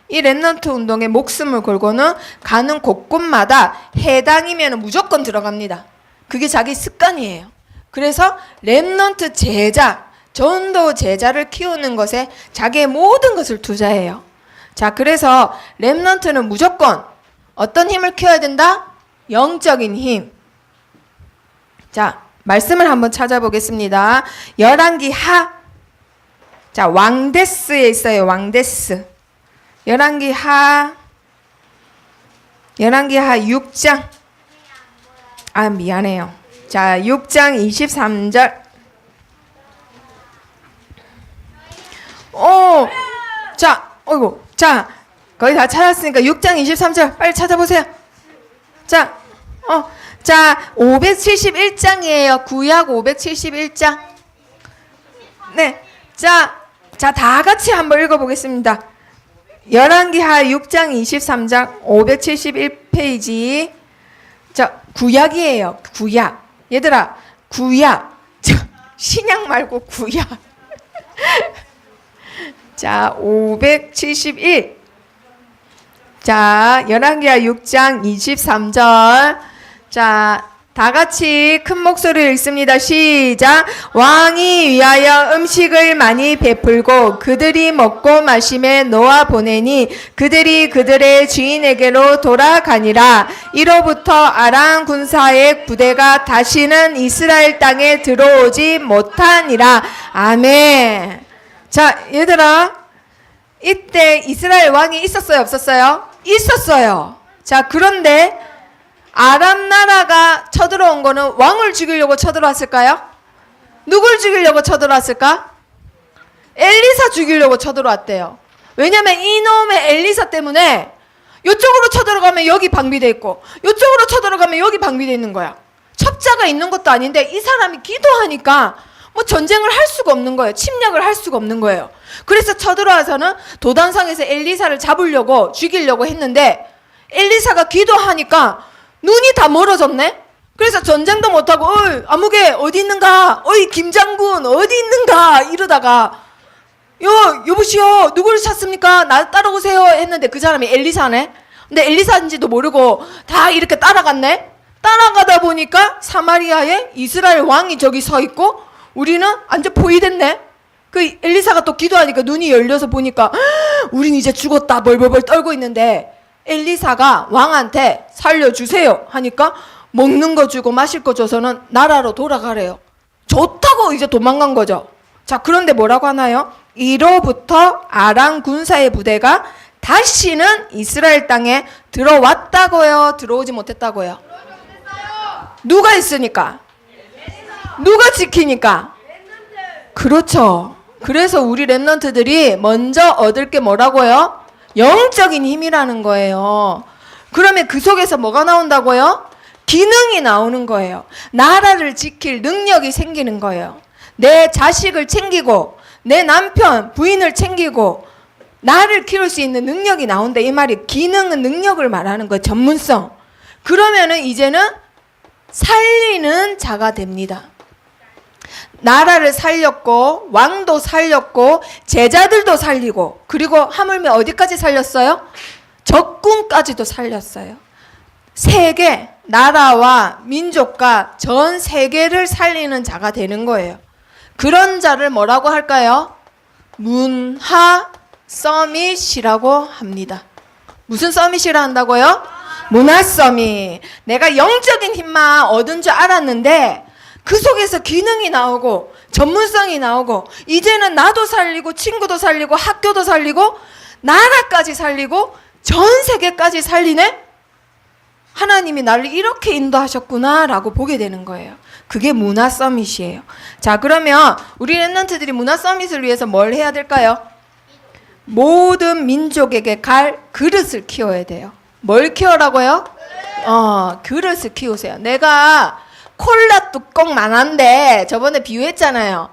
이 렘넌트 운동에 목숨을 걸고는 가는 곳곳마다 해당이면 무조건 들어갑니다. 그게 자기 습관이에요. 그래서 렘넌트 제자, 전도 제자를 키우는 것에 자기의 모든 것을 투자해요. 자, 그래서 렘넌트는 무조건 어떤 힘을 키워야 된다? 영적인 힘. 자, 말씀을 한번 찾아보겠습니다. 열왕기 하. 자, 왕데스에 있어요. 왕데스. 열왕기 하 6장. 아, 미안해요. 자, 6장 23절. 자, 어이구. 자, 거의 다 찾았으니까 6장 23절 빨리 찾아보세요. 자, 571장이에요. 구약 571장. 네. 자, 다 같이 한번 읽어보겠습니다. 열왕기하 6장 23장 571페이지. 자, 구약이에요. 구약. 얘들아, 구약. 신약 말고 구약. 자, 571. 자, 열왕기하 6장 23절. 자, 다 같이 큰 목소리로 읽습니다. 시작. 왕이 위하여 음식을 많이 베풀고 그들이 먹고 마심에 놓아 보내니 그들이 그들의 주인에게로 돌아가니라. 이로부터 아람 군사의 부대가 다시는 이스라엘 땅에 들어오지 못하니라. 아멘. 자, 얘들아, 이때 이스라엘 왕이 있었어요, 없었어요? 있었어요. 자, 그런데 아람 나라가 쳐들어온 거는 왕을 죽이려고 쳐들어왔을까요? 누굴 죽이려고 쳐들어왔을까? 엘리사 죽이려고 쳐들어왔대요. 왜냐면 이놈의 엘리사 때문에 이쪽으로 쳐들어가면 여기 방비돼 있고 이쪽으로 쳐들어가면 여기 방비돼 있는 거야. 첩자가 있는 것도 아닌데 이 사람이 기도하니까 뭐 전쟁을 할 수가 없는 거예요. 침략을 할 수가 없는 거예요. 그래서 쳐들어와서는 도단상에서 엘리사를 잡으려고 죽이려고 했는데 엘리사가 기도하니까 눈이 다 멀어졌네. 그래서 전쟁도 못하고 어이 아무개 어디 있는가, 어이 김장군 어디 있는가 이러다가 여보시오 누구를 찾습니까? 나 따라오세요 했는데 그 사람이 엘리사네. 근데 엘리사인지도 모르고 다 이렇게 따라갔네. 따라가다 보니까 사마리아에 이스라엘 왕이 저기 서 있고 우리는 완전 포위됐네. 그 엘리사가 또 기도하니까 눈이 열려서 보니까 우린 이제 죽었다 벌벌벌 떨고 있는데 엘리사가 왕한테 살려주세요 하니까 먹는 거 주고 마실 거 줘서는 나라로 돌아가래요. 좋다고 이제 도망간 거죠. 자, 그런데 뭐라고 하나요? 이로부터 아람 군사의 부대가 다시는 이스라엘 땅에 들어왔다고요? 들어오지 못했다고요? 누가 있으니까? 누가 지키니까? 그렇죠. 그래서 우리 렘넌트들이 먼저 얻을 게 뭐라고요? 영적인 힘이라는 거예요. 그러면 그 속에서 뭐가 나온다고요? 기능이 나오는 거예요. 나라를 지킬 능력이 생기는 거예요. 내 자식을 챙기고 내 남편, 부인을 챙기고 나를 키울 수 있는 능력이 나온다. 이 말이 기능은 능력을 말하는 거예요. 전문성. 그러면은 이제는 살리는 자가 됩니다. 나라를 살렸고 왕도 살렸고 제자들도 살리고 그리고 하물며 어디까지 살렸어요? 적군까지도 살렸어요. 세계, 나라와 민족과 전 세계를 살리는 자가 되는 거예요. 그런 자를 뭐라고 할까요? 문하 서밋이라고 합니다. 무슨 서밋이라 한다고요? 문화 서밋. 내가 영적인 힘만 얻은 줄 알았는데 그 속에서 기능이 나오고 전문성이 나오고 이제는 나도 살리고 친구도 살리고 학교도 살리고 나라까지 살리고 전 세계까지 살리네? 하나님이 나를 이렇게 인도하셨구나 라고 보게 되는 거예요. 그게 문화 서밋이에요. 자, 그러면 우리 랩런트들이 문화 서밋을 위해서 뭘 해야 될까요? 모든 민족에게 갈 그릇을 키워야 돼요. 뭘 키우라고요? 그릇을 키우세요. 내가 콜라 뚜껑만한데 저번에 비유했잖아요.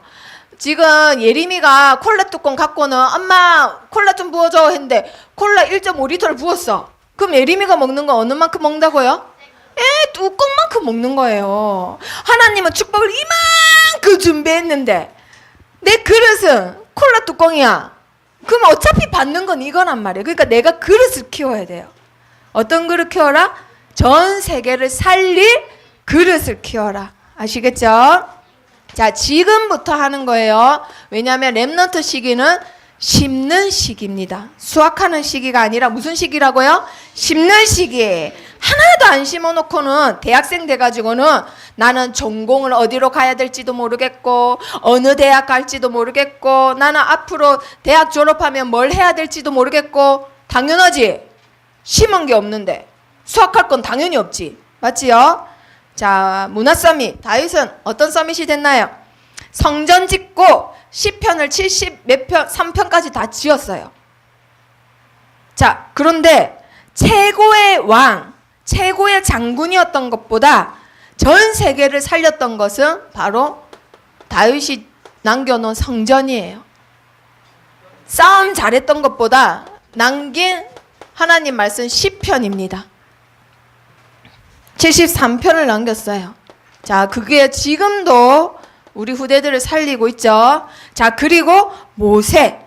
지금 예림이가 콜라 뚜껑 갖고는 엄마 콜라 좀 부어줘 했는데 콜라 1.5리터를 부었어. 그럼 예림이가 먹는 건 어느 만큼 먹는다고요? 뚜껑만큼 먹는 거예요. 하나님은 축복을 이만큼 준비했는데 내 그릇은 콜라 뚜껑이야. 그럼 어차피 받는 건 이거란 말이에요. 그러니까 내가 그릇을 키워야 돼요. 어떤 그릇 키워라? 전 세계를 살릴 그릇을 키워라. 아시겠죠? 자, 지금부터 하는 거예요. 왜냐하면 랩넌트 시기는 심는 시기입니다. 수확하는 시기가 아니라 무슨 시기라고요? 심는 시기. 하나도 안 심어놓고는 대학생 돼가지고는 나는 전공을 어디로 가야 될지도 모르겠고 어느 대학 갈지도 모르겠고 나는 앞으로 대학 졸업하면 뭘 해야 될지도 모르겠고 당연하지. 심은 게 없는데 수확할 건 당연히 없지. 맞지요? 자, 문화 서밋. 다윗은 어떤 서밋이 됐나요? 성전 짓고 시편을 70 몇 편, 3편까지 다 지었어요. 자, 그런데 최고의 왕, 최고의 장군이었던 것보다 전 세계를 살렸던 것은 바로 다윗이 남겨놓은 성전이에요. 싸움 잘했던 것보다 남긴 하나님 말씀 시편입니다. 73편을 남겼어요. 자, 그게 지금도 우리 후대들을 살리고 있죠. 자, 그리고 모세.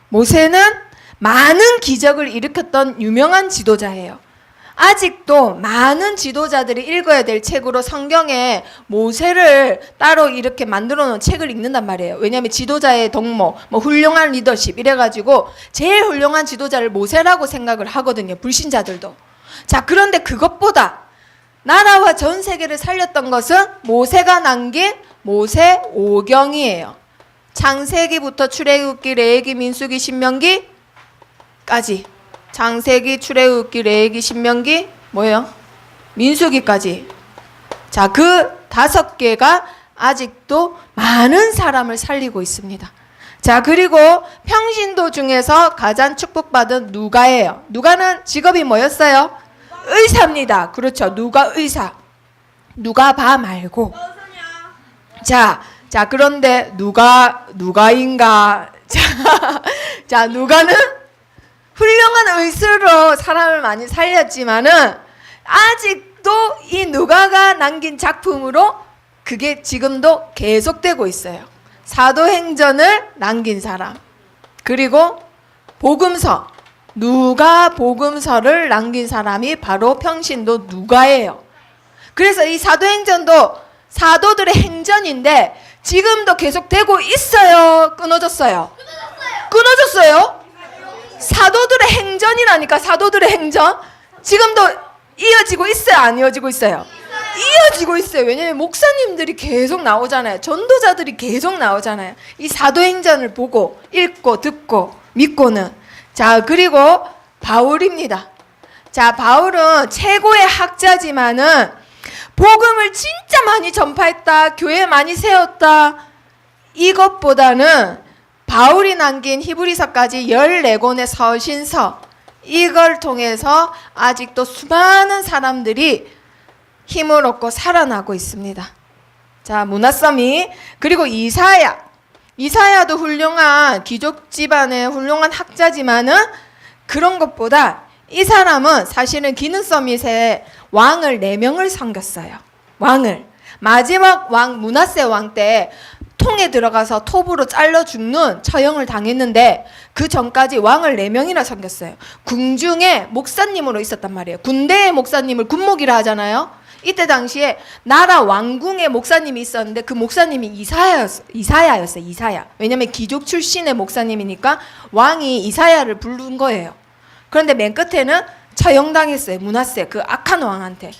모세는 많은 기적을 일으켰던 유명한 지도자예요. 아직도 많은 지도자들이 읽어야 될 책으로 성경에 모세를 따로 이렇게 만들어 놓은 책을 읽는단 말이에요. 왜냐하면 지도자의 덕목, 훌륭한 리더십 이래가지고 제일 훌륭한 지도자를 모세라고 생각을 하거든요. 불신자들도. 자, 그런데 그것보다 나라와 전 세계를 살렸던 것은 모세가 남긴 모세 오경이에요. 창세기부터 출애굽기, 레위기, 민수기, 신명기까지. 창세기, 출애굽기, 레위기, 신명기, 뭐예요? 민수기까지. 자, 그 5개가 아직도 많은 사람을 살리고 있습니다. 자, 그리고 평신도 중에서 가장 축복받은 누가예요. 누가는 직업이 뭐였어요? 의사입니다. 그렇죠. 누가 의사. 누가 봐 말고. 자, 그런데 누가인가? 자, 누가는 훌륭한 의술로 사람을 많이 살렸지만은 아직도 이 누가가 남긴 작품으로 그게 지금도 계속되고 있어요. 사도행전을 남긴 사람. 그리고 복음서. 누가 복음서를 남긴 사람이 바로 평신도 누가예요. 그래서 이 사도행전도 사도들의 행전인데 지금도 계속되고 있어요? 끊어졌어요? 끊어졌어요? 사도들의 행전이라니까. 사도들의 행전 지금도 이어지고 있어요? 안 이어지고 있어요? 이어지고 있어요. 왜냐하면 목사님들이 계속 나오잖아요. 전도자들이 계속 나오잖아요. 이 사도행전을 보고 읽고 듣고 믿고는. 자, 그리고 바울입니다. 자, 바울은 최고의 학자지만은 복음을 진짜 많이 전파했다, 교회 많이 세웠다, 이것보다는 바울이 남긴 히브리서까지 14권의 서신서, 이걸 통해서 아직도 수많은 사람들이 힘을 얻고 살아나고 있습니다. 자, 문화서밋. 그리고 이사야도 훌륭한 귀족 집안의 훌륭한 학자지만은 그런 것보다 이 사람은 사실은 기능 서밋에 왕을 4명을 섬겼어요. 왕을. 마지막 왕 므낫세 왕 때 통에 들어가서 톱으로 잘려 죽는 처형을 당했는데 그 전까지 왕을 4명이나 섬겼어요. 궁중에 목사님으로 있었단 말이에요. 군대의 목사님을 군목이라 하잖아요. 이때 당시에 나라 왕궁에 목사님이 있었는데 그 목사님이 이사야였어요. 이사야. 왜냐면 귀족 출신의 목사님이니까 왕이 이사야를 부른 거예요. 그런데 맨 끝에는 처형당했어요. 므낫세 그 악한 왕한테.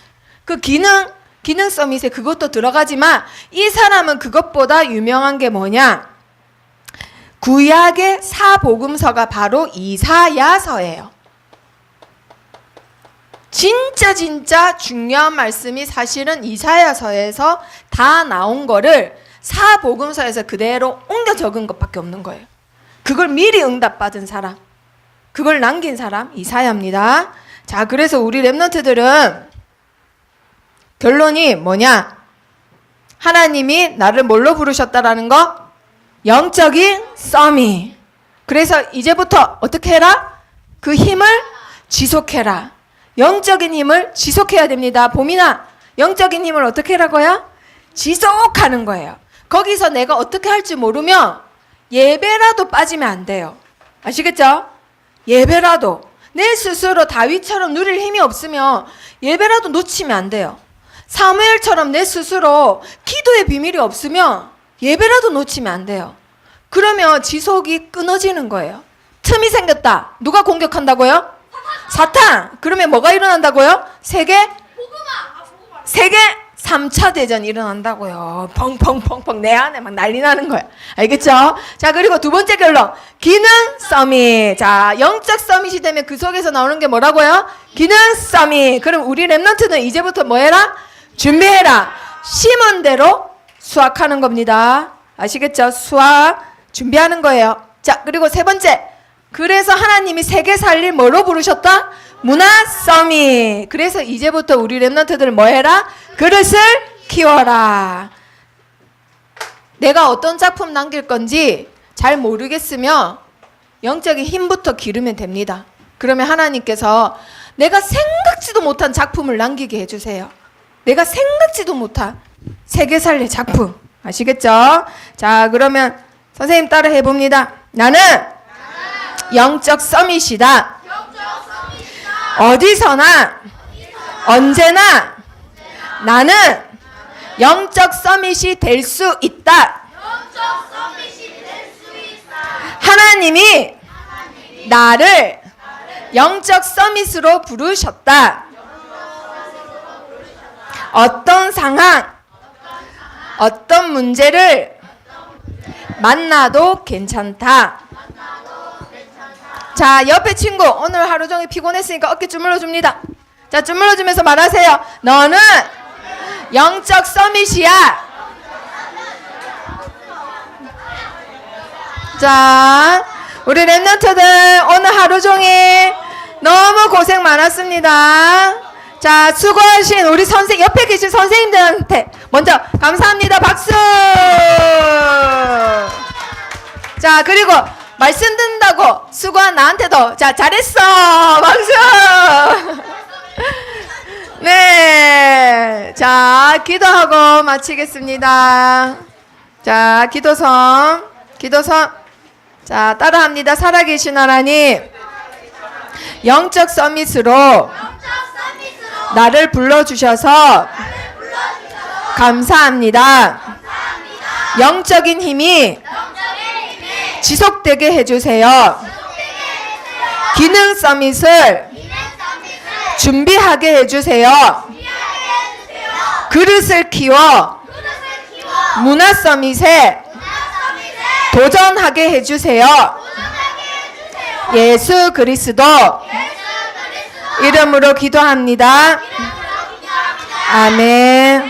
그 기능 서밋에 그것도 들어가지만 이 사람은 그것보다 유명한 게 뭐냐? 구약의 사복음서가 바로 이사야서예요. 진짜 중요한 말씀이 사실은 이사야서에서 다 나온 거를 사복음서에서 그대로 옮겨 적은 것밖에 없는 거예요. 그걸 미리 응답받은 사람, 그걸 남긴 사람 이사야입니다. 자, 그래서 우리 랩런트들은 결론이 뭐냐? 하나님이 나를 뭘로 부르셨다라는 거? 영적인 썸이. 그래서 이제부터 어떻게 해라? 그 힘을 지속해라. 영적인 힘을 지속해야 됩니다. 봄이나 영적인 힘을 어떻게 하라고요? 지속하는 거예요. 거기서 내가 어떻게 할지 모르면 예배라도 빠지면 안 돼요. 아시겠죠? 예배라도 내 스스로 다윗처럼 누릴 힘이 없으면 예배라도 놓치면 안 돼요. 사무엘처럼 내 스스로 기도의 비밀이 없으면 예배라도 놓치면 안 돼요. 그러면 지속이 끊어지는 거예요. 틈이 생겼다. 누가 공격한다고요? 사탄. 그러면 뭐가 일어난다고요? 세계 3차 대전이 일어난다고요. 펑펑펑펑 내 안에 막 난리 나는 거야. 알겠죠? 자, 그리고 두 번째 결론. 기능 서밋. 자, 영적 서밋이 되면 그 속에서 나오는 게 뭐라고요? 기능 서밋. 그럼 우리 랩런트는 이제부터 뭐 해라? 준비해라. 심은 대로 수확하는 겁니다. 아시겠죠? 수확 준비하는 거예요. 자, 그리고 세 번째. 그래서 하나님이 세계 살릴 뭐로 부르셨다? 문화 서밋. 그래서 이제부터 우리 랩런트들 뭐 해라? 그릇을 키워라. 내가 어떤 작품 남길 건지 잘 모르겠으면 영적인 힘부터 기르면 됩니다. 그러면 하나님께서 내가 생각지도 못한 작품을 남기게 해주세요. 내가 생각지도 못한 세계 살릴 작품. 아시겠죠? 자, 그러면 선생님 따라 해봅니다. 나는 영적 서밋이다. 어디서나 언제나 나는 영적 서밋이 될 수 있다. 하나님이 나를 영적 서밋으로 부르셨다. 어떤 상황, 어떤 문제를 만나도 괜찮다. 자, 옆에 친구 오늘 하루 종일 피곤했으니까 어깨 주물러 줍니다. 자, 주물러 주면서 말하세요. 너는 영적 서밋이야. 자, 우리 랩런트들 오늘 하루 종일 너무 고생 많았습니다. 자, 수고하신 우리 옆에 계신 선생님들한테 먼저 감사합니다. 박수. 자, 그리고 말씀 듣는다고 수고한 나한테도 자, 잘했어. 박수. 네, 자, 기도하고 마치겠습니다. 자, 기도선. 자, 따라합니다. 살아계신 하나님, 영적 서밋으로 나를 불러주셔서 감사합니다. 영적인 힘이 지속되게 해주세요. 기능 서밋을 준비하게 해주세요. 그릇을 키워 문화 서밋에 도전하게 해주세요. 예수 그리스도 이름으로 기도합니다. 아멘.